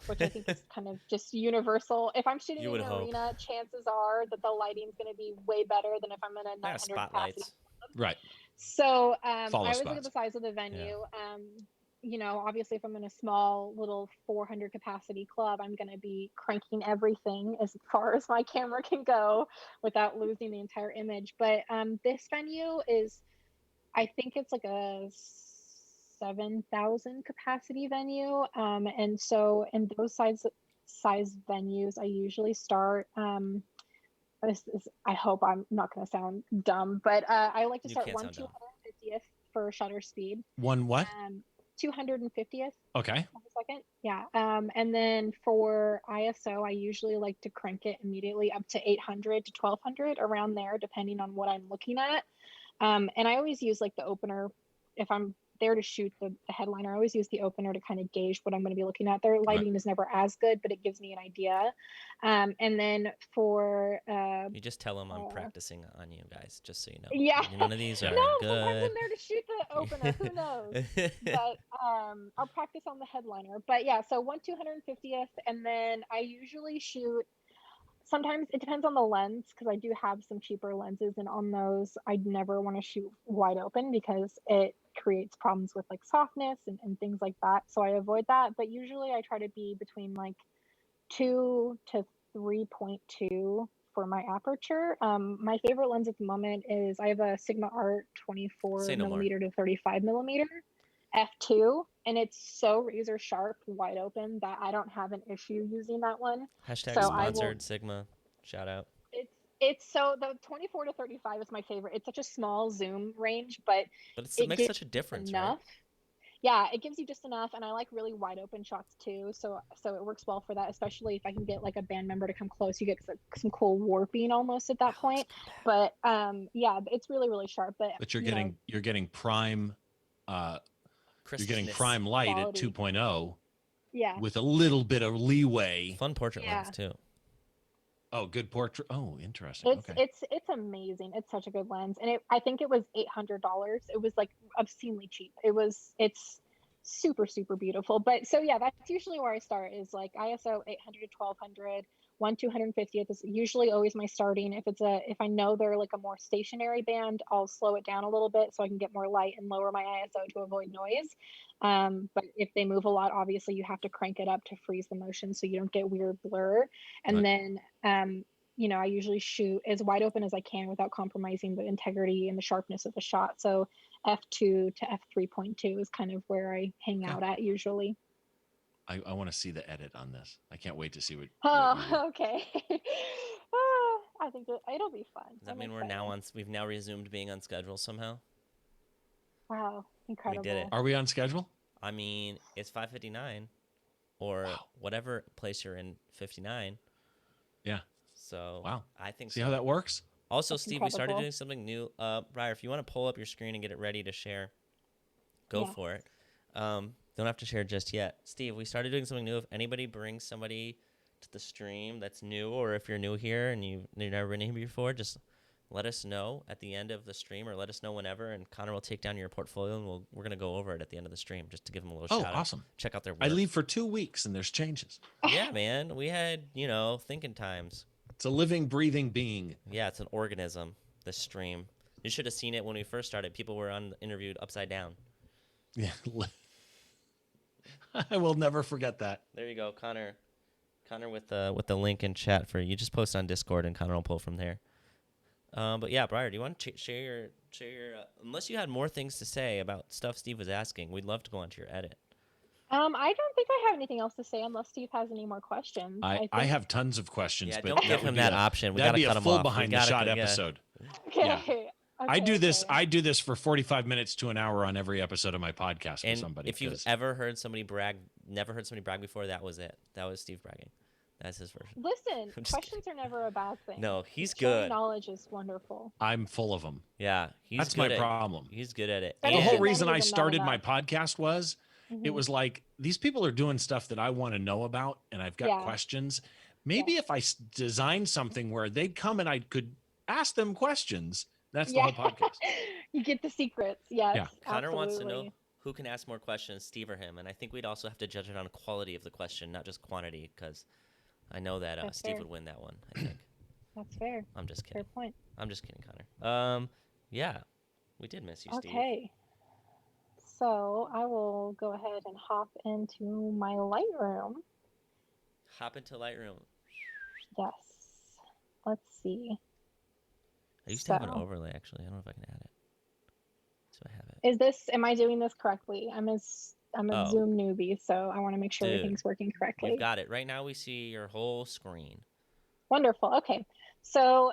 which I think is kind of just universal. If I'm shooting in an arena, chances are that the lighting's going to be way better than if I'm in a 900 capacity. Right. So I always look at the size of the venue. Obviously if I'm in a small little 400 capacity club, I'm going to be cranking everything as far as my camera can go without losing the entire image. But this venue is, I think it's like a 7,000 capacity venue. And so in those size venues, I usually start, I hope I'm not going to sound dumb, but I like to start 1/250th for shutter speed. One what? 250th. Okay. Second. Yeah. And then for ISO, I usually like to crank it immediately up to 800 to 1200, around there, depending on what I'm looking at. And I always use like the opener if I'm there to shoot the headliner. I always use the opener to kind of gauge what I'm going to be looking at. Their lighting is never as good, but it gives me an idea. And then for you just tell them I'm practicing on you guys, just so you know. Yeah. None of these are no, good. sometimes I'm there to shoot the opener. Who knows? But I'll practice on the headliner. But yeah, so 1/250th, and then I usually shoot Sometimes it depends on the lens because I do have some cheaper lenses, and on those, I'd never want to shoot wide open because it creates problems with like softness and things like that. So I avoid that. But usually I try to be between like 2 to 3.2 for my aperture. My favorite lens at the moment is I have a Sigma Art 24 Say no more. millimeter to 35 millimeter f2, and it's so razor sharp wide open that I don't have an issue using that one. Hashtag So I will. sponsored Sigma. Shout out. It's so the 24 to 35 is my favorite. It's such a small zoom range, but But it it makes gives such a difference, enough. right? Yeah, it gives you just enough, and I like really wide open shots too. So it works well for that, especially if I can get like a band member to come close. You get some cool warping almost at that point. But yeah, it's really really sharp. But you're getting prime you're getting Crispness. prime light Quality. at 2.0 Yeah. with a little bit of leeway. Fun portrait Yeah. lens too. Oh, good portrait. Oh, interesting. It's amazing. It's such a good lens, and I think it was $800. It was like obscenely cheap. It's super super beautiful. But so yeah, that's usually where I start is like ISO 800 to 1200. 1/250th is usually always my starting. If I know they're like a more stationary band, I'll slow it down a little bit so I can get more light and lower my ISO to avoid noise. But if they move a lot, obviously you have to crank it up to freeze the motion so you don't get weird blur. And then I usually shoot as wide open as I can without compromising the integrity and the sharpness of the shot. So f2 to f3.2 is kind of where I hang out at usually. I want to see the edit on this. I can't wait to see what you do. Oh, okay. I think it'll be fun. Does that mean we've now resumed being on schedule somehow? Wow, incredible. We did it. Are we on schedule? I mean, it's 5:59 or whatever place you're in 59. Yeah. So wow. I think See how that works? Also, That's Steve, incredible. we started doing something new. Briar, if you want to pull up your screen and get it ready to share, go for it. Don't have to share just yet. Steve, we started doing something new. If anybody brings somebody to the stream that's new, or if you're new here and you've never been here before, just let us know at the end of the stream, or let us know whenever, and Connor will take down your portfolio, and we're going to go over it at the end of the stream just to give them a little shout out. Oh, awesome. Check out their work. I leave for 2 weeks and there's changes. Yeah, man. We had, thinking times. It's a living, breathing being. Yeah, it's an organism, this stream. You should have seen it when we first started. People were interviewed upside down. Yeah. I will never forget that. There you go, Connor. Connor with the link in chat for you. Just post on Discord and Connor will pull from there. But yeah, Briar, do you want to share your unless you had more things to say about stuff Steve was asking, we'd love to go on to your edit. I don't think I have anything else to say unless Steve has any more questions. I have tons of questions. Yeah, but don't give him that option. We gotta be cut a him full off. behind the shot episode. Okay. Yeah. Okay. I do this for 45 minutes to an hour on every episode of my podcast with And somebody. if you've ever heard somebody brag, never heard somebody brag before, that was it. That was Steve bragging. That's his version. Listen, questions are never a bad thing. No, he's Sharing good. knowledge is wonderful. I'm full of them. Yeah, that's my problem. He's good at it. The The whole And- reason I Not even started enough. my podcast was it was like, these people are doing stuff that I want to know about, and I've got questions. Maybe if I designed something where they'd come and I could ask them questions, that's the whole podcast. You get the secrets. Yes. Yeah. Connor wants to know absolutely. who can ask more questions, Steve or him, and I think we'd also have to judge it on quality of the question, not just quantity, because I know that That's Steve fair. would win that one. I think. That's fair. I'm just Fair kidding. point. I'm just kidding, Connor. Yeah, we did miss you, Steve. Okay. So I will go ahead and hop into my Lightroom. Hop into Lightroom. Yes. Let's see. I used to have an So- overlay, actually. I don't know if I can add it. So I have it. Am I doing this correctly? I'm a Oh. Zoom newbie, so I want to make sure Dude, everything's working correctly. You've got it. Right now we see your whole screen. Wonderful. Okay. So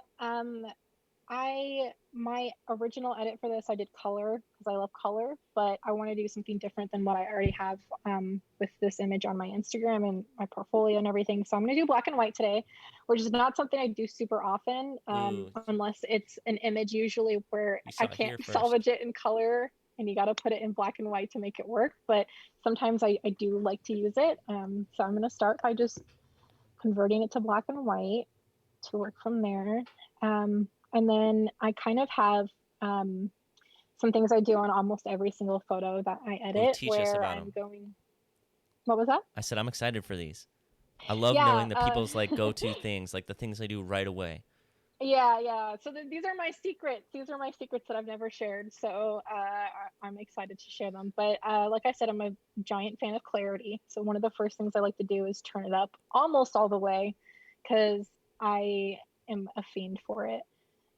my original edit for this, I did color because I love color, but I want to do something different than what I already have with this image on my Instagram and my portfolio and everything. So I'm going to do black and white today, which is not something I do super often, unless it's an image usually where I can't salvage it in color and you got to put it in black and white to make it work. But sometimes I do like to use it. So I'm going to start by just converting it to black and white to work from there. And then I kind of have some things I do on almost every single photo that I edit teach us where about I'm them. going. What was that? I said I'm excited for these. I love Yeah, knowing the people's like go-to things, like the things they do right away. yeah. So these are my secrets. These are my secrets that I've never shared. So I'm excited to share them. But like I said, I'm a giant fan of clarity. So one of the first things I like to do is turn it up almost all the way, because I am a fiend for it.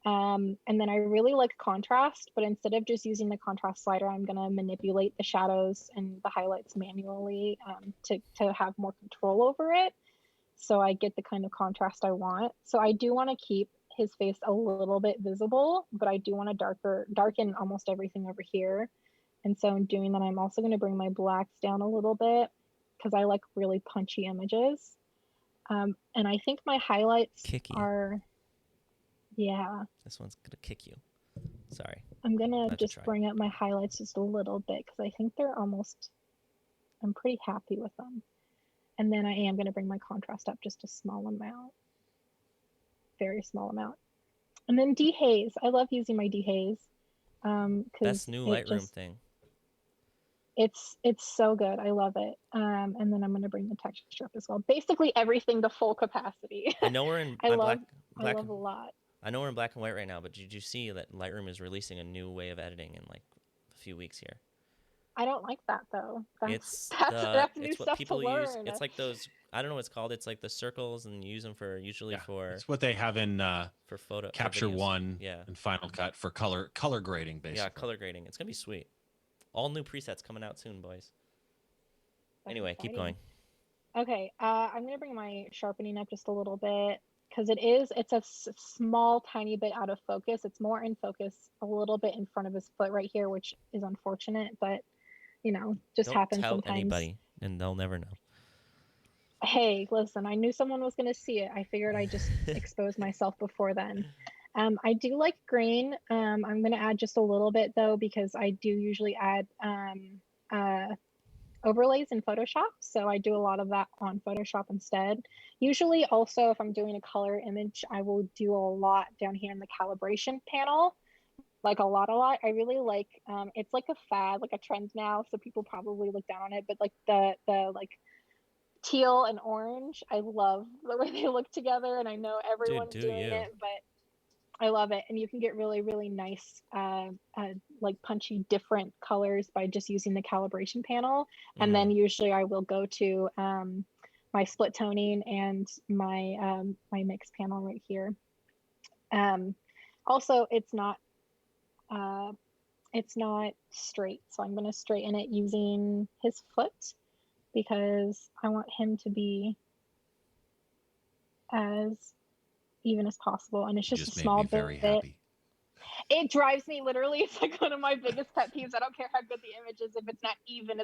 And then I really like contrast, but instead of just using the contrast slider, I'm going to manipulate the shadows and the highlights manually to have more control over it. So I get the kind of contrast I want. So I do want to keep his face a little bit visible, but I do want to darken almost everything over here. And so in doing that, I'm also going to bring my blacks down a little bit because I like really punchy images. And I think my highlights Kick you. are, yeah. This one's gonna kick you. Sorry. I'm going to Not to just try. bring up my highlights just a little bit because I think I'm pretty happy with them. And then I am going to bring my contrast up just a small amount. Very small amount. And then dehaze. I love using my dehaze. Best new Lightroom thing. It's so good. I love it. And then I'm going to bring the texture up as well. Basically everything to full capacity. I know we're in I love black. a lot. I know we're in black and white right now, but did you see that Lightroom is releasing a new way of editing in like a few weeks here? I don't like that though. It's new it's what stuff people to learn. use. It's like those, I don't know what it's called. It's like the circles, and you use them for usually for It's what they have in for photo Capture for videos. One Yeah. and Final Cut for color grading, basically. Yeah, color grading. It's gonna be sweet. All new presets coming out soon, boys. That's Anyway, exciting. keep going. Okay, I'm going to bring my sharpening up just a little bit because it's a small, tiny bit out of focus. It's more in focus a little bit in front of his foot right here, which is unfortunate, but just Don't happens tell sometimes. anybody, and they'll never know. Hey, listen, I knew someone was going to see it. I figured I just exposed myself before then. I do like green. I'm going to add just a little bit though, because I do usually add overlays in Photoshop. So I do a lot of that on Photoshop instead. Usually also if I'm doing a color image, I will do a lot down here in the calibration panel. Like a lot. I really like, it's like a fad, like a trend now. So people probably look down on it, but like the like teal and orange, I love the way they look together. And I know everyone's doing it, but I love it. And you can get really, really nice, like punchy different colors by just using the calibration panel. And then usually I will go to my split toning and my my mix panel right here. Also, it's not straight. So I'm going to straighten it using his foot because I want him to be as even as possible, and it's just a small bit. Very happy. It drives me literally. It's like one of my biggest pet peeves. I don't care how good the image is. If it's not even,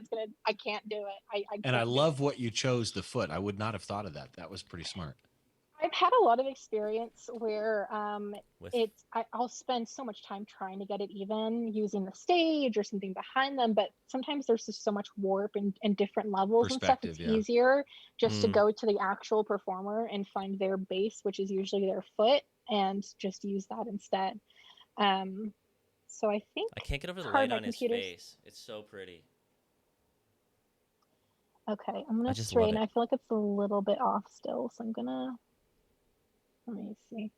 I can't do it. I love what you chose, the foot. I would not have thought of that. That was pretty smart. I've had a lot of experience where I'll spend so much time trying to get it even using the stage or something behind them, but sometimes there's just so much warp and different levels and stuff. It's easier just to go to the actual performer and find their base, which is usually their foot, and just use that instead. So I think I can't get over the light on his face. It's so pretty. Okay, I'm gonna straighten. I feel like it's a little bit off still, so I'm gonna. Let me see.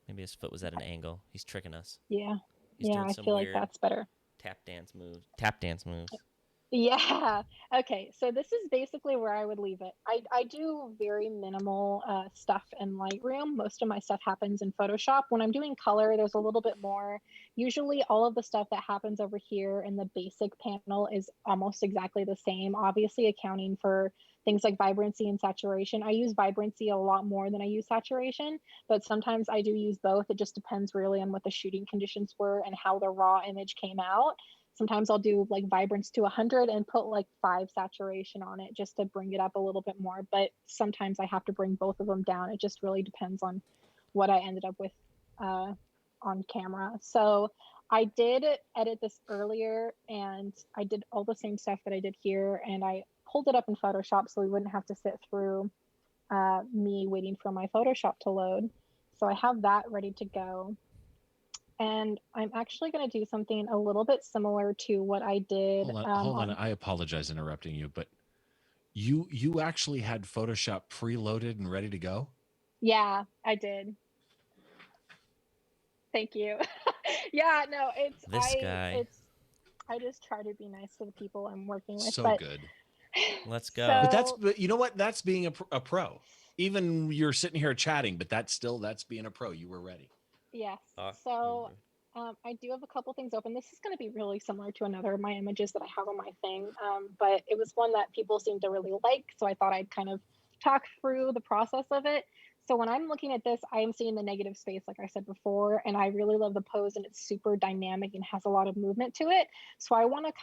Maybe his foot was at an angle. He's tricking us. Yeah. I feel like that's better. Tap dance moves. Yeah. Okay. So this is basically where I would leave it. I do very minimal stuff in Lightroom. Most of my stuff happens in Photoshop. When I'm doing color, there's a little bit more. Usually all of the stuff that happens over here in the basic panel is almost exactly the same, obviously accounting for things like vibrancy and saturation. I use vibrancy a lot more than I use saturation, but sometimes I do use both. It just depends really on what the shooting conditions were and how the raw image came out. Sometimes I'll do like vibrance to 100 and put like 5 saturation on it just to bring it up a little bit more. But sometimes I have to bring both of them down. It just really depends on what I ended up with on camera. So I did edit this earlier and I did all the same stuff that I did here, and I pulled it up in Photoshop so we wouldn't have to sit through me waiting for my Photoshop to load. So I have that ready to go. And I'm actually going to do something a little bit similar to what I did. Hold on. I apologize interrupting you, but You actually had Photoshop preloaded and ready to go? Yeah, I did. Thank you. Yeah, no, This guy. I just try to be nice to the people I'm working with. So But good. Let's go. But you know what? That's being a pro. Even you're sitting here chatting, but that's being a pro. You were ready. yes. So I do have a couple things open. This is going to be really similar to another of my images that I have on my thing, but it was one that people seem to really like. So I thought I'd kind of talk through the process of it. So when I'm looking at this, I am seeing the negative space, like I said before, and I really love the pose, and it's super dynamic and has a lot of movement to it. So I want to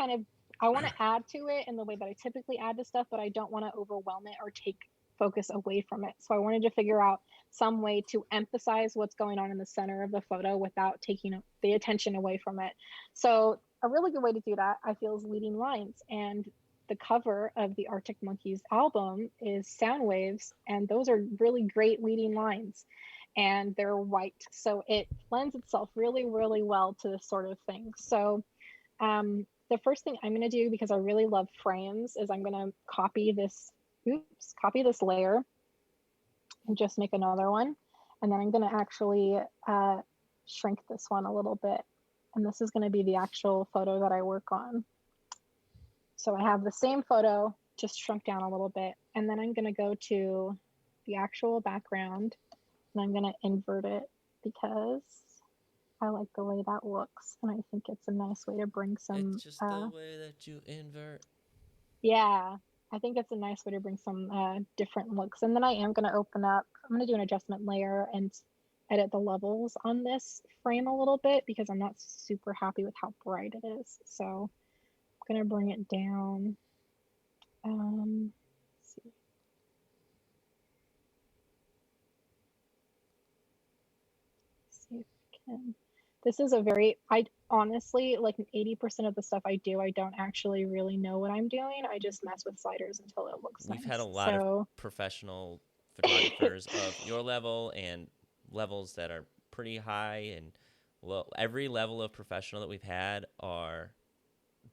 add to it in the way that I typically add to stuff, but I don't want to overwhelm it or take focus away from it. So I wanted to figure out some way to emphasize what's going on in the center of the photo without taking the attention away from it. So a really good way to do that, I feel, is leading lines. And the cover of the Arctic Monkeys album is sound waves, and those are really great leading lines, and they're white. So it lends itself really, really well to this sort of thing. So the first thing I'm going to do, because I really love frames, is I'm going to copy this layer and just make another one. And then I'm going to actually shrink this one a little bit. And this is going to be the actual photo that I work on. So I have the same photo, just shrunk down a little bit. And then I'm going to go to the actual background, and I'm going to invert it because I like the way that looks. And I think it's a nice way to bring some... It's just the way that you invert. Yeah, I think it's a nice way to bring some different looks. And then I am going to open up, I'm going to do an adjustment layer and edit the levels on this frame a little bit because I'm not super happy with how bright it is. So I'm going to bring it down. Let's see. Let's see if I can. This is I honestly, like 80% of the stuff I do, I don't actually really know what I'm doing. I just mess with sliders until it looks nice. We've had a lot of professional photographers of your level and levels that are pretty high, and every level of professional that we've had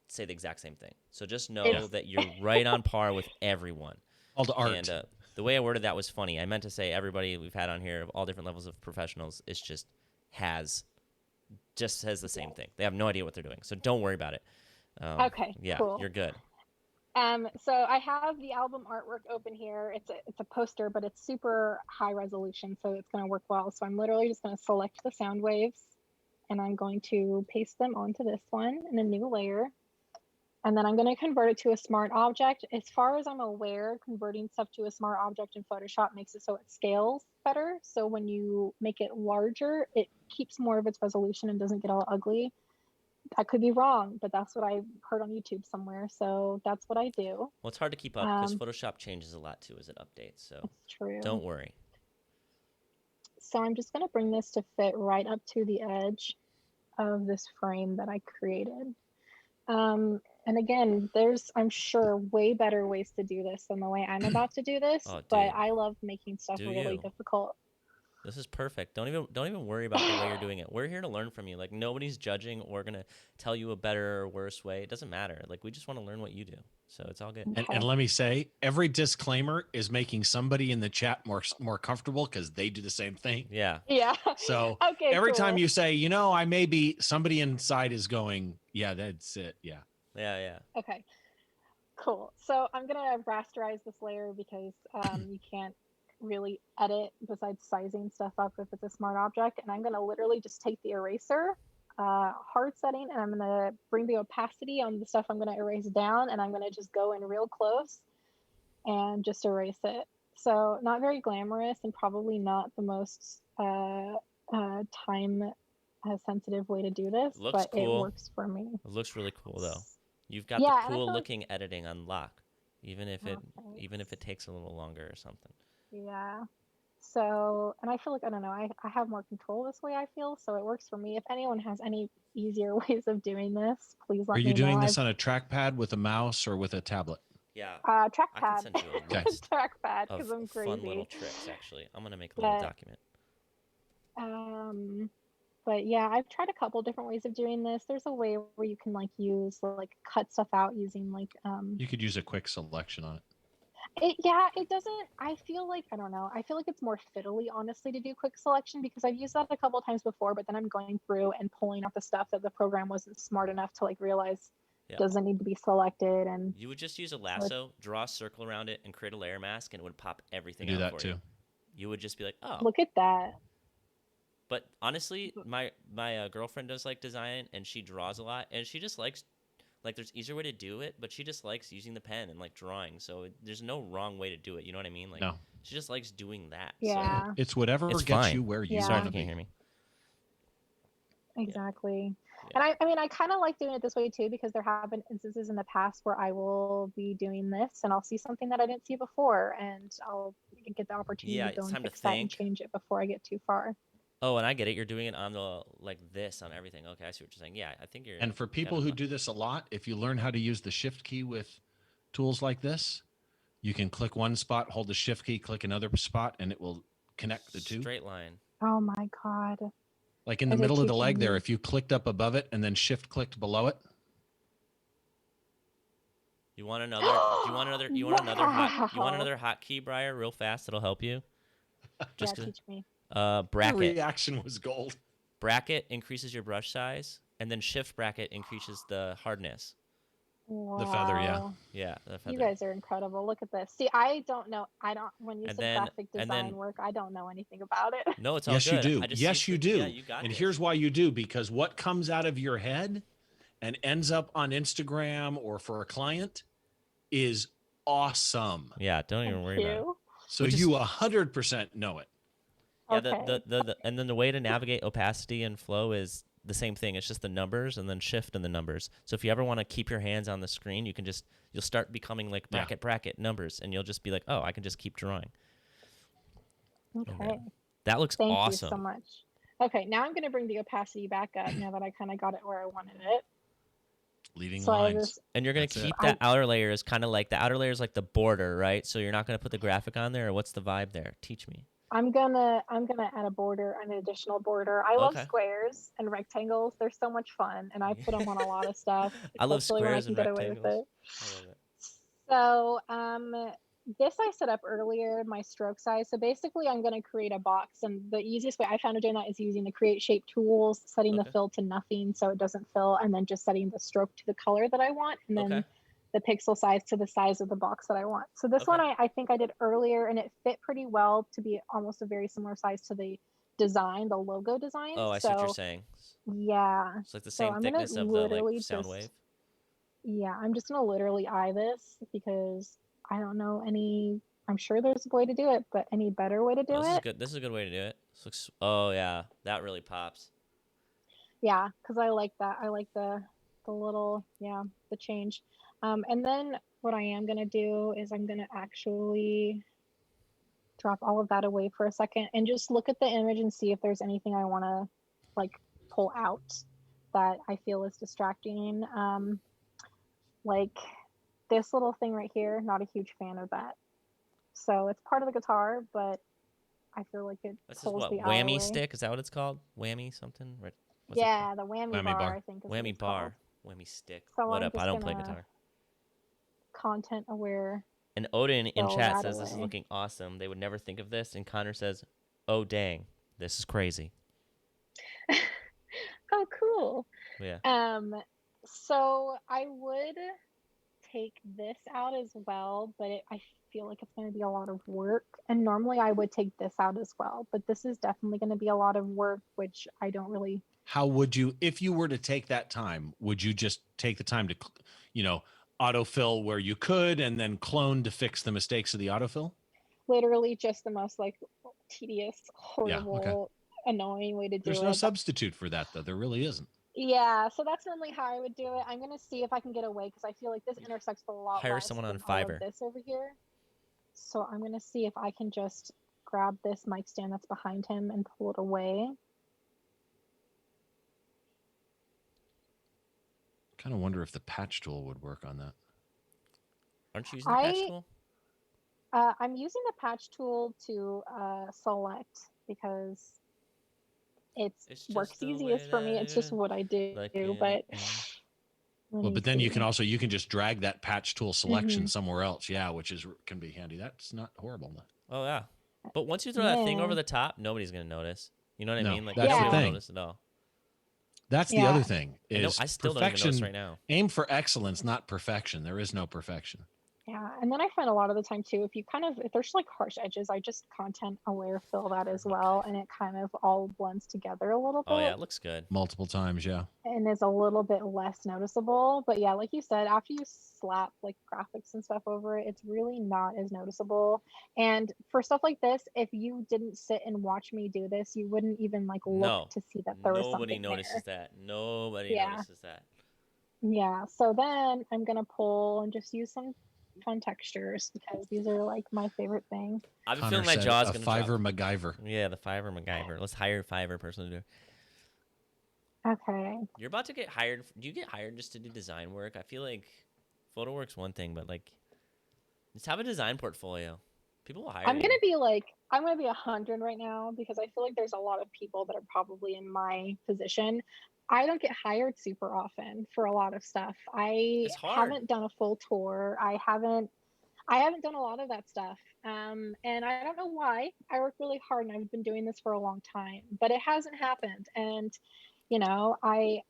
say the exact same thing. So just know that you're right on par with everyone. All the art. And the way I worded that was funny. I meant to say everybody we've had on here of all different levels of professionals is just says the same thing. They have no idea what they're doing. So don't worry about it. Okay, yeah, cool. You're good. So I have the album artwork open here. It's a poster, but it's super high resolution, so it's going to work well. So I'm literally just going to select the sound waves, and I'm going to paste them onto this one in a new layer. And then I'm going to convert it to a smart object. As far as I'm aware, converting stuff to a smart object in Photoshop makes it so it scales better. So when you make it larger, it keeps more of its resolution and doesn't get all ugly. I could be wrong, but that's what I heard on YouTube somewhere. So that's what I do. Well, it's hard to keep up because Photoshop changes a lot too as it updates. So it's true. Don't worry. So I'm just going to bring this to fit right up to the edge of this frame that I created. And again, there's, I'm sure, way better ways to do this than the way I'm about to do this. But I love making stuff really difficult. This is perfect. Don't even worry about the way you're doing it. We're here to learn from you. Like, nobody's judging or gonna tell you a better or worse way. It doesn't matter. Like, we just want to learn what you do. So it's all good. And let me say, every disclaimer is making somebody in the chat more comfortable because they do the same thing. Yeah. Yeah. So okay, every cool. time you say, I may be, somebody inside is going, yeah, that's it. Yeah. Yeah. Okay. Cool. So I'm gonna rasterize this layer because you can't really edit besides sizing stuff up if it's a smart object. And I'm going to literally just take the eraser hard setting, and I'm going to bring the opacity on the stuff I'm going to erase down, and I'm going to just go in real close and just erase it. So not very glamorous and probably not the most time sensitive way to do this, but cool. It works for me. It looks really cool though. You've got the cool looking editing on lock, even if it takes a little longer or something. Yeah. So, and I feel like, I don't know, I have more control this way, I feel, so it works for me. If anyone has any easier ways of doing this, please let me know. Are you doing this on a trackpad with a mouse or with a tablet? Yeah. Trackpad. I can send you a list trackpad, because I'm crazy. Fun little tricks, actually. I'm going to make a little document. But yeah, I've tried a couple different ways of doing this. There's a way where you can use cut stuff out using You could use a quick selection on it. It doesn't. I feel like I don't know. I feel like it's more fiddly, honestly, to do quick selection because I've used that a couple of times before. But then I'm going through and pulling out the stuff that the program wasn't smart enough to like realize Yeah. doesn't need to be selected. And You would just use a lasso, draw a circle around it, and create a layer mask, and it would pop everything Do out that for too. you. You would just be like, oh. look at that. But honestly, my girlfriend does like design, and she draws a lot, and she just likes, like, there's easier way to do it, but she just likes using the pen and like drawing. So there's no wrong way to do it. You know what I mean? Like, No. she just likes doing that. Yeah. It's whatever It's gets fine. you where you Yeah. Sorry if want you to can't be. hear me. Exactly. Yeah. And I mean, I kind of like doing it this way too because there have been instances in the past where I will be doing this and I'll see something that I didn't see before and I'll get the opportunity Yeah, to go it's and time to fix that and think. change it before I get too far. Oh, and I get it. You're doing it on the like this on everything. Okay, I see what you're saying. Yeah, I think you're. And for people who do this a lot, if you learn how to use the shift key with tools like this, you can click one spot, hold the shift key, click another spot, and it will connect the two. Straight line. Oh my God. Like in the Is it middle of the teaching leg there, you? if you clicked up above it and then shift clicked below it. You want another? Do you want another? You want another hot? You want Wow. another hotkey, Briar, real fast? It'll help you. Yeah, Just teach me. The bracket. reaction was gold. Bracket increases your brush size, and then shift bracket increases the hardness. Wow. The feather, yeah. Yeah, the feather. You guys are incredible. Look at this. See, I don't know. When you And said then- graphic and design then- work, I don't know anything about it. No, it's all Yes, good. you do. I just Yes, see you the- do. Yeah, you got And this. here's why you do, because what comes out of your head and ends up on Instagram or for a client is awesome. Yeah, don't even Thank worry about it. you. So Which is- you 100% know it. Yeah, Okay. the and then the way to navigate opacity and flow is the same thing. It's just the numbers and then shift in the numbers. So if you ever want to keep your hands on the screen, you'll start becoming like Yeah. bracket numbers, and you'll just be like, oh, I can just keep drawing. Okay. That looks Thank awesome. you so much. Okay, now I'm going to bring the opacity back up now that I kind of got it where I wanted it. Leading So I lines. just, And you're gonna That's it. keep that outer layer as kind of like the outer layer is like the border, right? So you're not gonna put the graphic on there, or what's the vibe there? Teach me. I'm gonna add a border, an additional border. I love Okay. squares and rectangles. They're so much fun, and I put them on a lot of stuff. I love especially when I squares can and get away with rectangles. it. I love it. So this I set up earlier, my stroke size. So basically I'm going to create a box, and the easiest way I found of doing that is using the create shape tools, setting the Okay. fill to nothing so it doesn't fill, and then just setting the stroke to the color that I want, and then Okay. the pixel size to the size of the box that I want. So this Okay. one I think I did earlier, and it fit pretty well to be almost a very similar size to the design, the logo design. Oh, I see what you're saying. Yeah. It's like the So same I'm gonna thickness of the literally like sound just- wave. Yeah, I'm just gonna literally eye this because I don't know any. I'm sure there's a way to do it, but any better way to do Oh, this is it? good. This is a good way to do it. This looks. Oh yeah, that really pops. Yeah, because I like that. I like the little the change. And then what I am gonna do is I'm gonna actually drop all of that away for a second and just look at the image and see if there's anything I want to like pull out that I feel is distracting. Like this little thing right here, not a huge fan of that. So it's part of the guitar, but I feel like it This is pulls what the eye whammy away. stick. Is that what it's called? Whammy something? What's it Yeah, the whammy, Whammy bar, bar. I think is called? what Whammy it's called. bar. Whammy stick. So What I'm up? I just don't play gonna- guitar. Content aware. And Odin in Throw chat that says this is away. looking awesome. They would never think of this. And Connor says, "Oh dang, this is crazy." Oh, cool. Yeah. So I would take this out as well, but I feel like it's going to be a lot of work. And normally I would take this out as well, but this is definitely going to be a lot of work, which I don't really. How would you, if you were to take that time, would you just take the time to, autofill where you could and then clone to fix the mistakes of the autofill? Literally just the most like tedious, Yeah, horrible, okay. annoying way to do There's it. no substitute for that, though. There really isn't. Yeah, so that's normally how I would do it. I'm gonna see if I can get away because I feel like this intersects a lot. Hire less someone on than all of Fiverr. This over here. So I'm gonna see if I can just grab this mic stand that's behind him and pull it away. Kind of wonder if the patch tool would work on that. Aren't you using the patch I- tool? I'm using the patch tool to select because It's it works just the way easiest for me. that It's just you what I do. like it. But Well, but then you can just drag that patch tool selection somewhere else. Yeah, which can be handy. That's not horrible. Oh yeah, but once you throw that thing over the top, nobody's gonna notice. You know what I No, mean? Like that's the nobody will thing. notice at all. That's the other thing I still don't even notice perfection. right now. Aim for excellence, not perfection. There is no perfection. Yeah, and then I find a lot of the time too, if there's like harsh edges, I just content aware fill that as well, and it kind of all blends together a little bit. Oh yeah, it looks good. Multiple times, yeah. And is a little bit less noticeable. But yeah, like you said, after you slap like graphics and stuff over it, it's really not as noticeable. And for stuff like this, if you didn't sit and watch me do this, you wouldn't even like look to see that there was something notices there. that. Nobody notices that. Yeah. So then I'm gonna pull and just use some fun textures because these are like my favorite thing. I've been feeling my jaw's gonna Fiverr MacGyver. Yeah, the Fiverr MacGyver. Let's hire a Fiverr person to do it. Okay. You're about to get hired. Do you get hired just to do design work? I feel like photo work's one thing, but like, just have a design portfolio. People will hire you. I'm gonna be 100 right now because I feel like there's a lot of people that are probably in my position. I don't get hired super often for a lot of stuff. It's hard. Haven't done a full tour. I haven't done a lot of that stuff. And I don't know why. I work really hard and I've been doing this for a long time, but it hasn't happened. And you know, I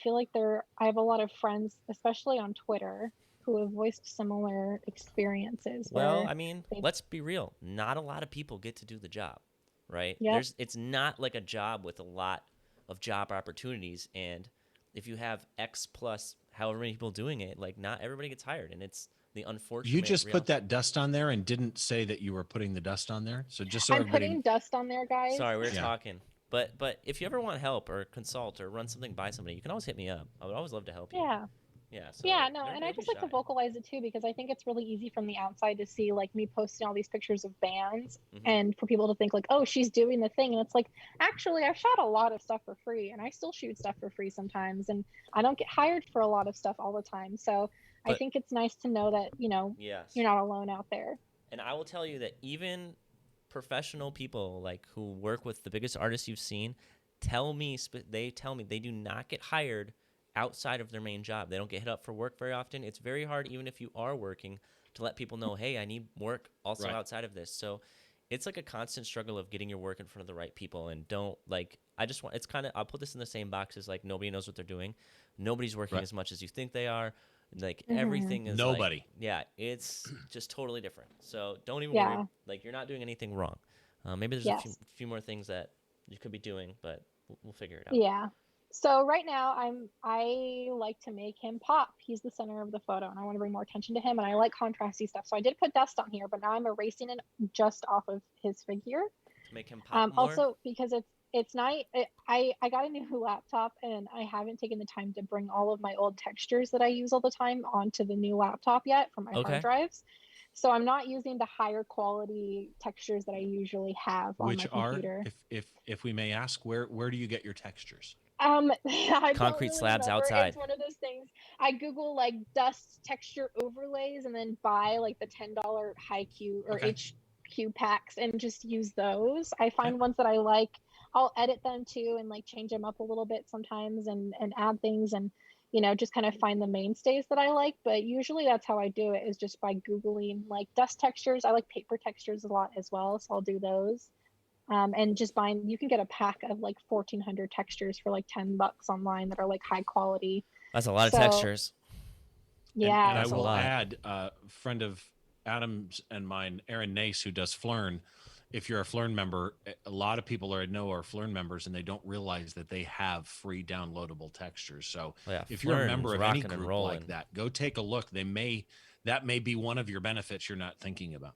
feel like I have a lot of friends, especially on Twitter, who have voiced similar experiences. Well, I mean, let's be real. Not a lot of people get to do the job, right? Yep. It's not like a job with a lot of job opportunities, and if you have X plus however many people doing it, like not everybody gets hired, and it's the unfortunate. You just put that dust on there and didn't say that you were putting the dust on there. So just so I'm everybody... putting dust on there, guys. Sorry, we were talking. But if you ever want help or consult or run something by somebody, you can always hit me up. I would always love to help you. Yeah. Yeah. So yeah, no, and I just like to vocalize it too because I think it's really easy from the outside to see like me posting all these pictures of bands and for people to think like, oh, she's doing the thing. And it's like, actually, I've shot a lot of stuff for free and I still shoot stuff for free sometimes. And I don't get hired for a lot of stuff all the time. So I think it's nice to know that, you know, you're not alone out there. And I will tell you that even professional people like who work with the biggest artists you've seen they tell me they do not get hired outside of their main job. They don't get hit up for work very often. It's very hard, even if you are working, to let people know, hey, I need work also outside of this. So it's like a constant struggle of getting your work in front of the right people. And don't it's kind of, I'll put this in the same box as like nobody knows what they're doing. Nobody's working as much as you think they are. Like everything is nobody. It's just totally different. So don't even worry. Like you're not doing anything wrong. Maybe there's a few more things that you could be doing, but we'll figure it out. Yeah. So right now I like to make him pop. He's the center of the photo and I want to bring more attention to him and I like contrasty stuff. So I did put dust on here, but now I'm erasing it just off of his figure. To make him pop more? Also because it's nice. I got a new laptop and I haven't taken the time to bring all of my old textures that I use all the time onto the new laptop yet from my hard drives. So I'm not using the higher quality textures that I usually have on my computer. If we may ask, where do you get your textures? Concrete slabs outside. It's one of those things. I Google like dust texture overlays and then buy like the $10 high Q or HQ packs and just use those. I find ones that I like. I'll edit them too and like change them up a little bit sometimes and add things and you know just kind of find the mainstays that I like. But usually that's how I do it is just by Googling like dust textures. I like paper textures a lot as well, so I'll do those. And just buying, you can get a pack of like 1,400 textures for like $10 online that are like high quality. That's a lot of textures. Yeah. And I will add a friend of Adam's and mine, Aaron Nace, who does Flern. If you're a Flern member, a lot of people I know are Flern members and they don't realize that they have free downloadable textures. So if you're a member of any group like that, go take a look. That may be one of your benefits you're not thinking about.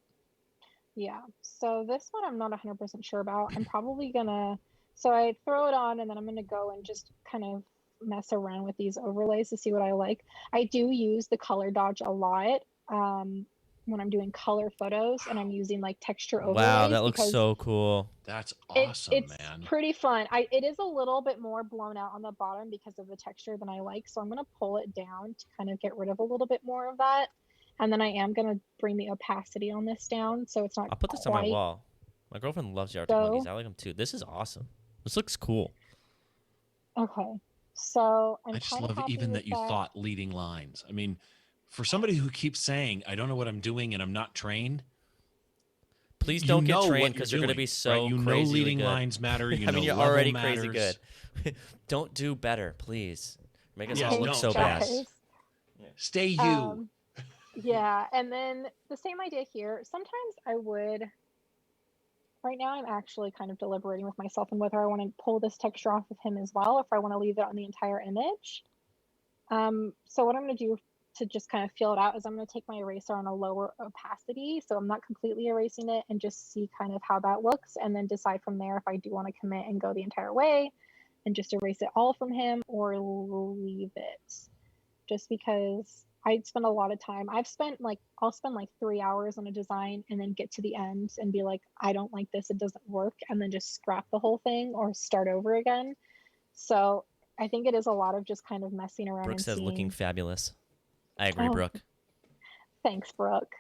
Yeah, so this one I'm not 100% sure about. I'm probably gonna, so I throw it on and then I'm gonna go and just kind of mess around with these overlays to see what I like. I do use the color dodge a lot when I'm doing color photos and I'm using like texture overlays. Wow, that looks so cool. That's awesome, it's pretty fun. It is a little bit more blown out on the bottom because of the texture than I like, so I'm gonna pull it down to kind of get rid of a little bit more of that. And then I am going to bring the opacity on this down so it's not I'll put this on my wall. My girlfriend loves the Arctic Monkeys. I like them too. This is awesome. This looks cool. Okay. So I'm I just kind of love happy even with that you that. thought leading lines. I mean, for somebody who keeps saying, I don't know what I'm doing and I'm not trained, Please you don't get know trained what you're because you're going to doing, be so right? You know crazily leading good. lines matter. You I know mean, you're level already matters. crazy good. Don't do better, please. Make us Yes, all look no, so bad. Guys. Stay you. Yeah, and then the same idea here. Sometimes I would. Right now, I'm actually kind of deliberating with myself on whether I want to pull this texture off of him as well, or if I want to leave it on the entire image. So what I'm going to do to just kind of feel it out is I'm going to take my eraser on a lower opacity, so I'm not completely erasing it, and just see kind of how that looks, and then decide from there if I do want to commit and go the entire way and just erase it all from him, or leave it. Just because I'd spend a lot of time. I'll spend like 3 hours on a design and then get to the end and be like, I don't like this, it doesn't work, and then just scrap the whole thing or start over again. So I think it is a lot of just kind of messing around. Brooke and says seeing... looking fabulous. I agree, Oh, Brooke. Thanks, Brooke.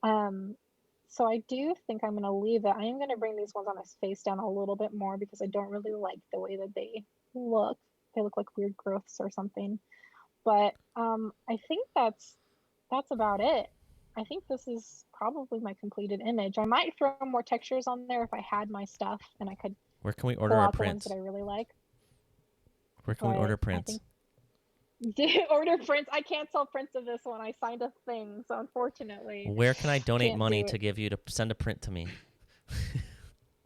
So I do think I'm going to leave it. I am going to bring these ones on his face down a little bit more because I don't really like the way that they look. They look like weird growths or something. But I think that's about it. I think this is probably my completed image. I might throw more textures on there if I had my stuff and I could Where can we pull order our out the ones prints? that I really like. Where can we But order I prints? order prints. I can't sell prints of this one. I signed a thing, so unfortunately. Where can I donate Can't money do to it. give you to send a print to me?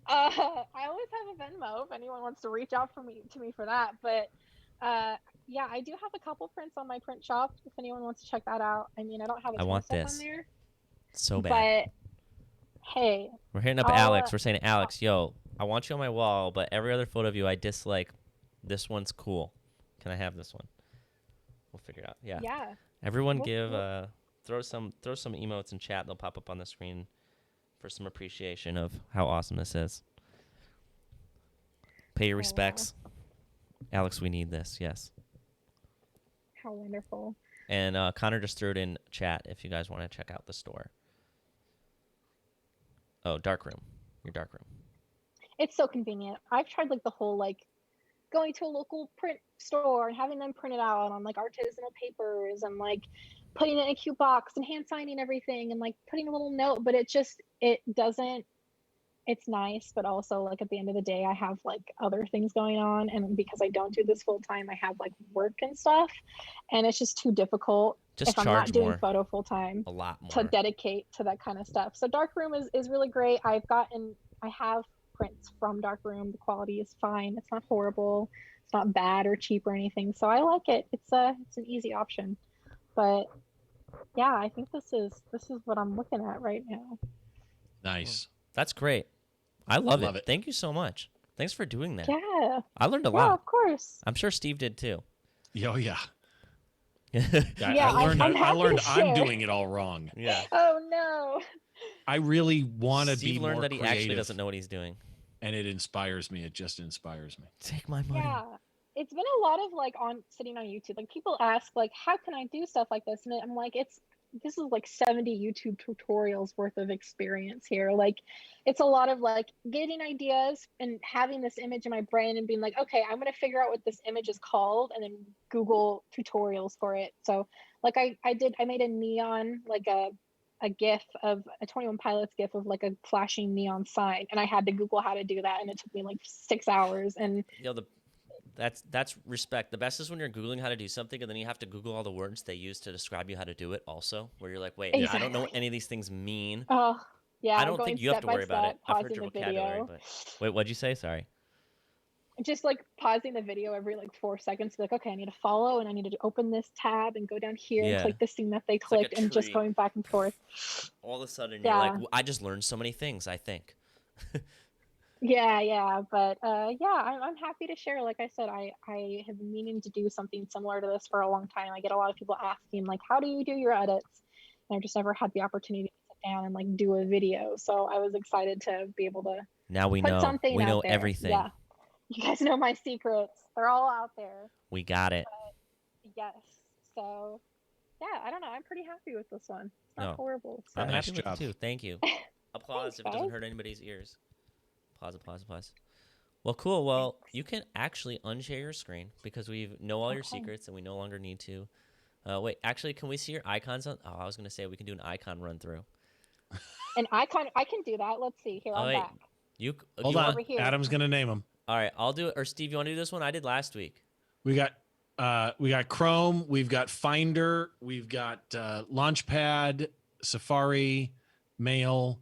I always have a Venmo if anyone wants to reach out to me for that. But yeah, I do have a couple prints on my print shop if anyone wants to check that out. I mean, I don't have a I ton want of stuff this on there, so bad. but hey, We're hitting up Alex. We're saying, Alex, yo, I want you on my wall, but every other photo of you I dislike. This one's cool. Can I have this one? We'll figure it out. Yeah. yeah. Everyone throw some emotes in chat. They'll pop up on the screen for some appreciation of how awesome this is. Pay your respects. Wow. Alex, we need this. Yes. How wonderful. And Connor just threw it in chat if you guys want to check out the store. Oh, darkroom. Your darkroom. It's so convenient. I've tried like the whole like going to a local print store and having them print it out on like artisanal papers and like putting it in a cute box and hand signing everything and like putting a little note, but it doesn't. It's nice, but also like at the end of the day, I have like other things going on, and because I don't do this full time, I have like work and stuff, and it's just too difficult Just if I'm not charge doing more. photo full time A lot more. to dedicate to that kind of stuff. So Darkroom is really great. I have prints from Darkroom. The quality is fine. It's not horrible. It's not bad or cheap or anything. So I like it. It's an easy option. But yeah, I think this is what I'm looking at right now. Nice. That's great. I love Love it. it. Thank you so much. Thanks for doing that. Yeah. I learned a Yeah, lot. of course. I'm sure Steve did too. Oh yeah. Yeah, I learned. I'm I happy learned to I'm share. doing it all wrong. Yeah. Oh no. I really want to be Steve learned more that he creative, actually doesn't know what he's doing. and it inspires me. It just inspires me. Take my money. Yeah. It's been a lot of like sitting on YouTube. Like people ask like, how can I do stuff like this? And I'm like, this is like 70 YouTube tutorials worth of experience here. Like it's a lot of like getting ideas and having this image in my brain and being like, okay, I'm going to figure out what this image is called and then Google tutorials for it. So like I made a neon, like a gif of a 21 Pilots gif of like a flashing neon sign. And I had to Google how to do that. And it took me like 6 hours. And that's respect. The best is when you're Googling how to do something and then you have to Google all the words they use to describe you how to do it also, where you're like, wait, I don't know what any of these things mean. Oh, yeah. I don't think you have to worry about it. I've heard your vocabulary, video. but wait, what'd you say? Sorry. Just like pausing the video every like 4 seconds, like, okay, I need to follow and I need to open this tab and go down here and click this thing that they like clicked a and just tree. going back and forth. All of a sudden you're Yeah. like, I just learned so many things, I think. Yeah, but yeah, I'm happy to share. Like I said, I have been meaning to do something similar to this for a long time. I get a lot of people asking like, how do you do your edits? And I've just never had the opportunity to sit down and like do a video. So I was excited to be able to Now we put know. something We out know there. everything. Yeah, you guys know my secrets. They're all out there. We got it. Yes. So yeah, I don't know. I'm pretty happy with this one. It's not No. horrible. So. I'm Nice happy with job. it too. Thank you. Applause Thanks, if it doesn't guys. hurt anybody's ears. Applause, applause, applause. Well, cool. Well, you can actually unshare your screen because we know all your Okay. secrets and we no longer need to. Wait, actually, can we see your icons? I was going to say we can do an icon run through. An icon. I can do that. Let's see. Here, Oh, I'm wait. back. If Hold you on. want, Over here. Adam's gonna name them. all right, I'll do it. Or Steve, you want to do this one? I did last week. We got Chrome, we've got Finder, we've got Launchpad, Safari, Mail,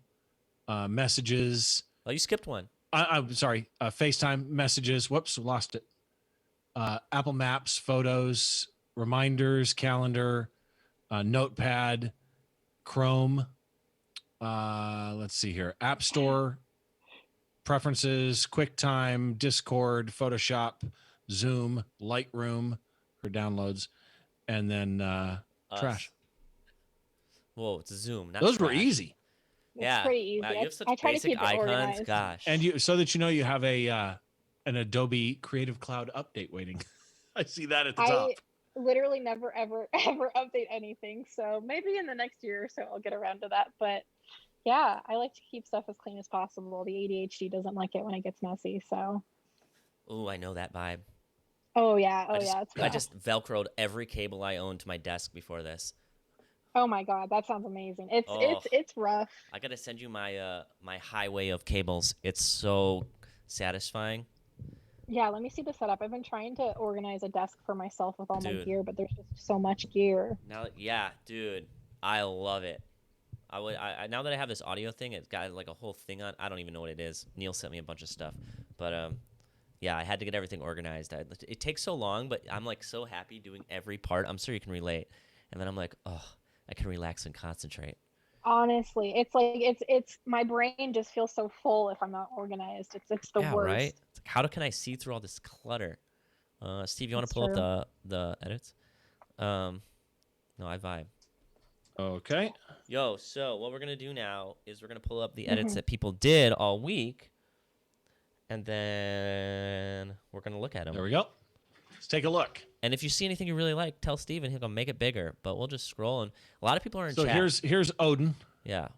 Messages. Oh, you skipped one. I'm sorry, FaceTime, Messages. Whoops, lost it. Apple Maps, Photos, Reminders, Calendar, Notepad, Chrome. Let's see here. App Store, Preferences, QuickTime, Discord, Photoshop, Zoom, Lightroom for downloads, and then Trash. Whoa, it's Zoom. Not Those were Trash. easy. It's Yeah. pretty easy. Wow, you have such I try to basic keep it icons. organized. Gosh. And you, so that you know, you have an Adobe Creative Cloud update waiting. I see that at the top. I literally never, ever, ever update anything. So maybe in the next year or so, I'll get around to that. But yeah, I like to keep stuff as clean as possible. The ADHD doesn't like it when it gets messy. So. Ooh, I know that vibe. Oh yeah. Oh I just, yeah. It's I rough. just Velcroed every cable I owned to my desk before this. Oh my god, that sounds amazing. It's Oh. it's rough. I gotta send you my my highway of cables. It's so satisfying. Yeah, let me see the setup. I've been trying to organize a desk for myself with all my Dude. gear, but there's just so much gear. Now, yeah, dude, I love it. Now that I have this audio thing, it's got like a whole thing on. I don't even know what it is. Neil sent me a bunch of stuff, but yeah, I had to get everything organized. It takes so long, but I'm like so happy doing every part. I'm sure you can relate. And then I'm like, oh, I can relax and concentrate. Honestly, it's like it's my brain just feels so full if I'm not organized. It's the Yeah, worst. right. It's like, how can I see through all this clutter? Steve, you want to That's pull true. up the edits? No, I vibe. Okay. Yo, so what we're gonna do now is we're gonna pull up the edits Mhm. that people did all week, and then we're gonna look at them. There we go. Let's take a look. And if you see anything you really like, tell Steven. He'll go make it bigger. But we'll just scroll, and a lot of people are in So chat. here's Odin. Yeah.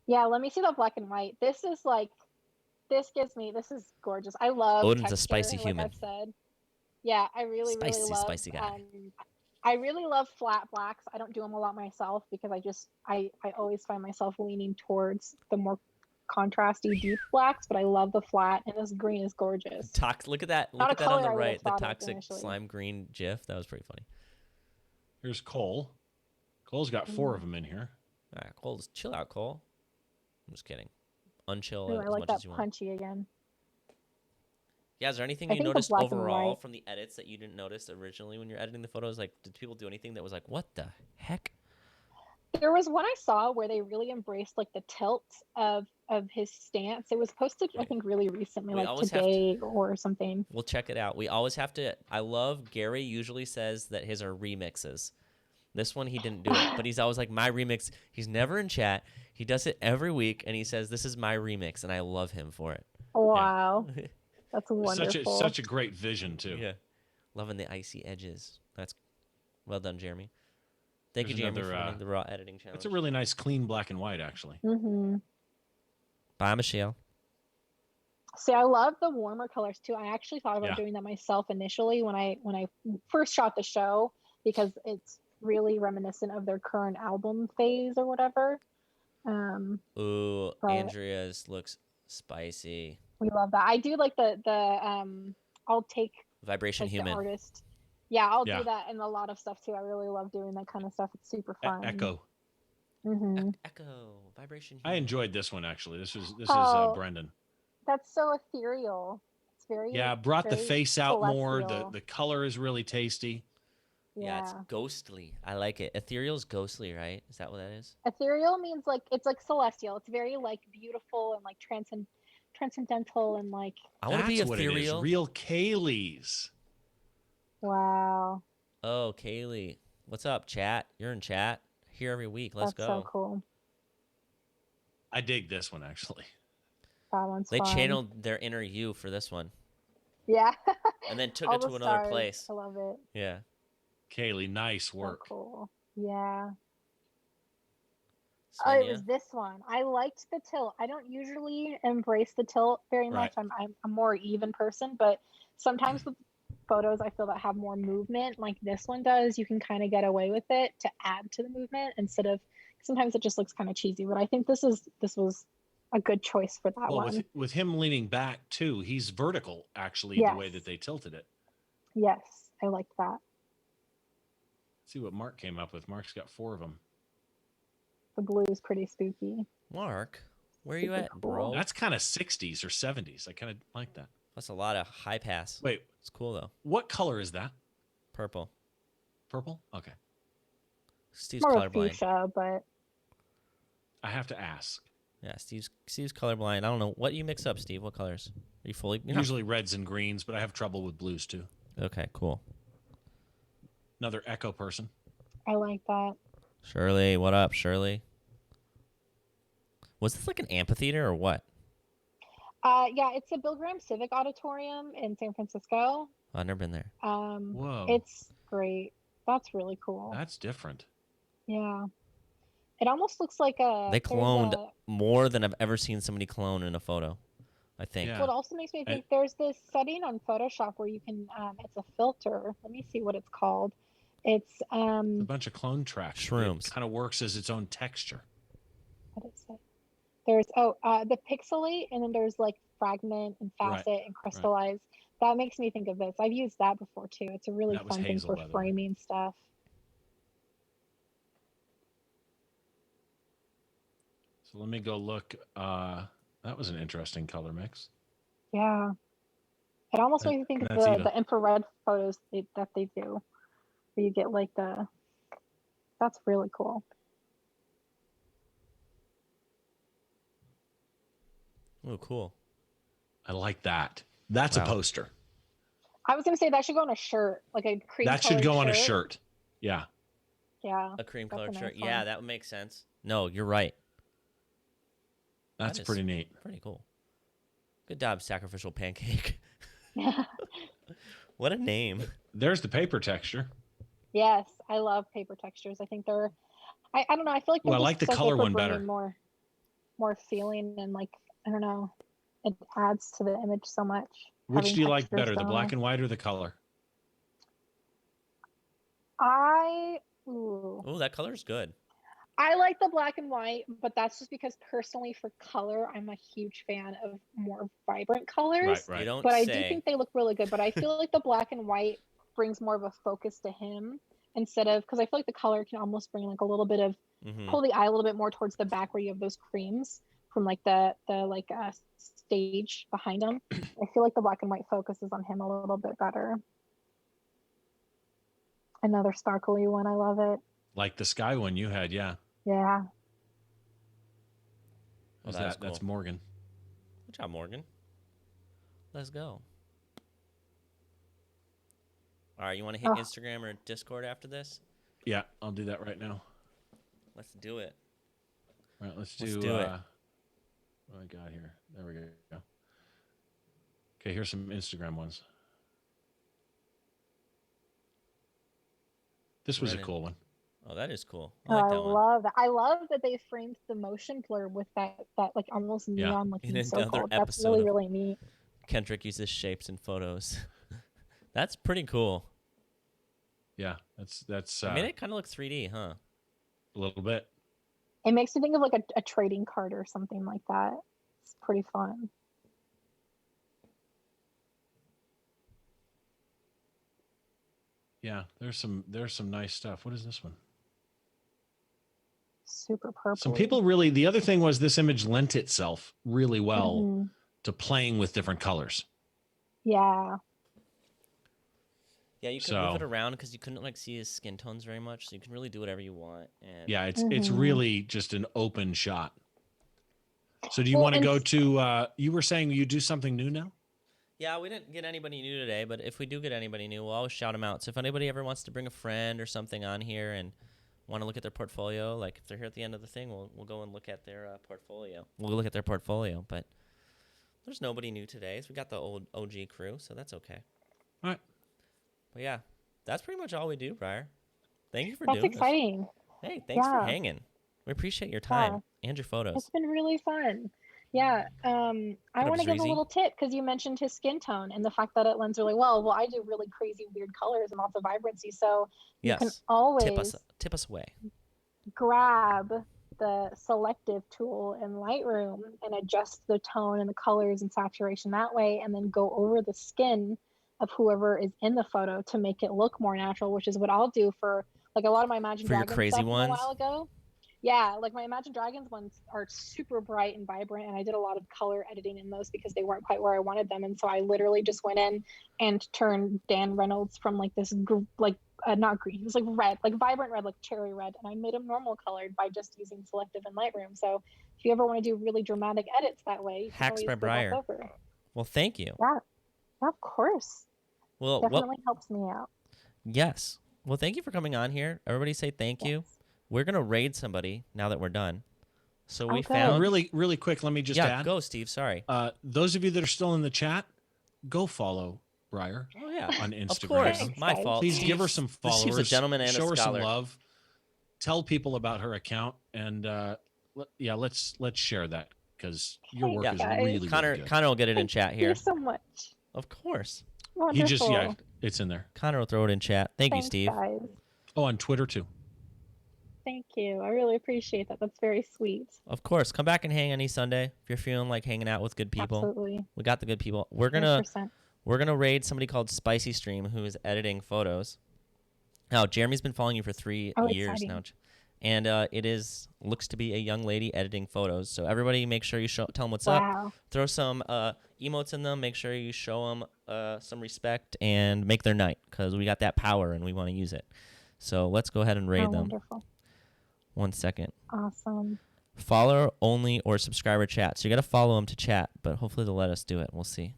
Yeah, let me see the black and white. This is like this is gorgeous. I love Odin's a texture, spicy like human. I've said. Yeah, I really love Spicy guy. I really love flat blacks. I don't do them a lot myself because I always find myself leaning towards the more contrasty deep blacks, but I love the flat, and this green is gorgeous. Look at that. Not Look a at that on color the I would've right. The thought of toxic initially. slime green GIF. That was pretty funny. Here's Cole. Cole's got 4 of them in here. All right, Cole, just chill out, Cole. I'm just kidding. Unchill Ooh, as I like much that as you want. punchy again. Yeah, is there anything I you think the noticed black and overall white- from the edits that you didn't notice originally when you're editing the photos? Like, did people do anything that was like, what the heck? There was one I saw where they really embraced like the tilt of his stance. It was posted, I Right. think, really recently, We like always have to- today or something. We'll check it out. We always have to. I love Gary usually says that his are remixes. This one he didn't do it, but he's always like my remix. He's never in chat. He does it every week, and he says this is my remix, and I love him for it. Wow, that's wonderful. Such a great vision too. Yeah, loving the icy edges. That's well done, Jeremy. Thank There's you, Jeremy, another, for running the raw editing challenge. It's a really nice clean black and white actually. Mm-hmm. Bye, Michelle. See, I love the warmer colors too. I actually thought about Yeah. doing that myself initially when I first shot the show because it's really reminiscent of their current album phase or whatever. Ooh, But- Andrea's looks spicy. We love that. I do like the I'll take Vibration like the human. artist. Yeah, I'll Yeah. do that in a lot of stuff too. I really love doing that kind of stuff. It's super fun. Echo. Hmm. Echo. Vibration I human. enjoyed this one actually. This is Oh. Brendan. That's so ethereal. It's very Yeah, brought the very face out more. celestial. The color is really tasty. Yeah, it's Yeah. ghostly. I like it. Ethereal's ghostly, right? Is that what that is? Ethereal means like it's like celestial. It's very like beautiful and like transcendental and like I want to be That's what it is. ethereal. Real Kaylee's. wow. Oh, Kaylee. What's up, chat? You're in chat. Here every week. Let's That's go. so cool. I dig this one actually. That one's They fun. channeled their inner you for this one, Yeah. and then took All it to the another stars. place. I love it. Yeah. Kaylee, nice So work. cool. Yeah. It Svenja? was this one. I liked the tilt. I don't usually embrace the tilt very much. Right. I'm a more even person, but sometimes with photos I feel that have more movement, like this one does, you can kind of get away with it to add to the movement instead of sometimes it just looks kind of cheesy. But I think this was a good choice for that Well, one. with him leaning back too, he's vertical actually the way Yes. that they tilted it. Yes, I liked that. Let's see what Mark came up with. Mark's got 4 of them. The blue is pretty spooky. Mark, where are you Super at, cool. bro? That's kind of 60s or 70s. I kind of like that. That's a lot of high pass. Wait, It's cool though. what color is that? Purple. Purple? Okay. Steve's More of colorblind. fuchsia, but I have to ask. Yeah, Steve's colorblind. I don't know what you mix up, Steve. What colors? Are you fully? You're not- Usually reds and greens, but I have trouble with blues too. Okay, cool. Another Echo person. I like that. Shirley, what up, Shirley? Was this like an amphitheater or what? Yeah, it's the Bill Graham Civic Auditorium in San Francisco. I've never been there. Whoa. It's great. That's really cool. That's different. Yeah. It almost looks like a. They there's cloned a- more than I've ever seen somebody clone in a photo. I think. Yeah. What also makes me think there's this setting on Photoshop where you can. It's a filter. Let me see what it's called. It's A bunch of clone tracks. Shrooms. It kind of works as its own texture. what is it? There's the pixelate, and then there's like fragment and Right, facet and crystallize. That makes me think of this. I've used that before too. It's a really That was fun thing Hazel, for by the way. framing stuff. So let me go look. That was an interesting color mix. Yeah. It almost That- makes me think of that's Eva. the infrared photos that they do, where you get like the. That's really cool. Oh, cool. I like that. That's Wow. a poster. I was gonna say that should go on a shirt, like a cream. That should go on a shirt. shirt. Yeah. Yeah. A cream That's colored a nice shirt. one. Yeah, that would make sense. No, you're right. That's That is- pretty neat. Pretty cool. Good job, Sacrificial Pancake. Yeah. What a name. There's the paper texture. Yes, I love paper textures. I think they're. I don't know. I feel like they're Well, I just like the so good color for one better. bringing more feeling and like I don't know. It adds to the image so much. Which having do you like textures better, the going black on. and white or the color? Oh, that color's good. I like the black and white, but that's just because personally for color, I'm a huge fan of more vibrant colors. Right. You don't But I say. do think they look really good. But I feel like the black and white brings more of a focus to him instead of because I feel like the color can almost bring like a little bit of Mhm. pull the eye a little bit more towards the back where you have those creams from like the stage behind him. I feel like the black and white focuses on him a little bit better. Another sparkly one. I love it. Like the sky one you had, yeah. Yeah. Oh, Who's that is that? That's cool. Morgan. Good job, Morgan. Let's go. All right, you want to hit Oh. Instagram or Discord after this? Yeah, I'll do that right now. Let's do it. All right, let's Let's do, do it. what I got here. There we go. Okay, here's some Instagram ones. This was a Ready. cool one. Oh, that is cool. I Oh, like I that one. love that. I love that they framed the motion blur with that like almost Yeah. neon looking In another circle. That's episode really of- really neat. Kendrick uses shapes in photos. That's pretty cool. Yeah, that's I mean, it kind of looks 3D, huh? a little bit. It makes me think of like a trading card or something like that. It's pretty fun. Yeah, there's some nice stuff. What is this one? Super purple. Some people really. The other thing was this image lent itself really well Mhm. to playing with different colors. Yeah. Yeah, you could move it So- around because you couldn't like see his skin tones very much, so you can really do whatever you want. And Yeah, it's Mhm. really just an open shot. So do you Well, want to and go s- to? You were saying you do something new now? yeah, we didn't get anybody new today, but if we do get anybody new, we'll always shout them out. So if anybody ever wants to bring a friend or something on here and want to look at their portfolio, like if they're here at the end of the thing, we'll go and look at their portfolio. We'll look at their portfolio, but there's nobody new today. So we got the old OG crew, so that's okay. All right. But yeah, that's pretty much all we do, Briar. Thank you for That's doing exciting. this. Hey, thanks for Yeah. hanging. We appreciate your time and your photos. It's been really fun. Yeah. I up, want to give a Zreezy? little tip because you mentioned his skin tone and the fact that it lends really well. Well, I do really crazy, weird colors and lots of vibrancy. So you can Yes. always Tip us away. grab the selective tool in Lightroom and adjust the tone and the colors and saturation that way, and then go over the skin of whoever is in the photo to make it look more natural, which is what I'll do for like a lot of my Imagine For your Dragons crazy stuff from ones? a while ago. Yeah, like my Imagine Dragons ones are super bright and vibrant, and I did a lot of color editing in those because they weren't quite where I wanted them, and so I literally just went in and turned Dan Reynolds from like this not green, it was like red, like vibrant red, like cherry red, and I made him normal colored by just using selective in Lightroom. So if you ever want to do really dramatic edits that way, you can Hacks always by go back Briar. over. Well, thank you. Yeah, of course. Well, Definitely helps me out. yes. Well, thank you for coming on here. Everybody say thank you. We're going to raid somebody now that we're done. So we Okay. found... really quick, let me just add. Go, Steve. Sorry. Those of you that are still in the chat, go follow Briar Oh, yeah. on Instagram. Of course. Thanks, My guys. fault. Please give her some followers. Steve's a gentleman and show a her scholar. some love. Tell people about her account, and let's share that because your work is guys. really Connor good. will get it in chat here. Thank you so much. Of course. Wonderful. It's in there. Connor will throw it in chat. Thank you, Thanks, Steve. guys. Oh, on Twitter too. Thank you. I really appreciate that. That's very sweet. Of course. Come back and hang any Sunday if you're feeling like hanging out with good people. Absolutely. We got the good people. We're gonna 100%. raid somebody called Spicy Stream who is editing photos. Now, Jeremy's been following you for 3 years exciting. now. And it looks to be a young lady editing photos. So everybody make sure you tell them what's up. Throw some emotes in them. Make sure you show them some respect and make their night because we got that power and we want to use it. So let's go ahead and raid them. Wonderful. 1 second. Awesome. Follower only or subscriber chat. So you got to follow them to chat, but hopefully they'll let us do it. We'll see.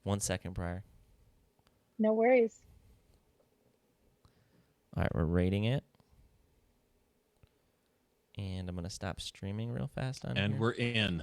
1 second, Briar. No worries. All right, we're rating it. And I'm going to stop streaming real fast on And here. we're in.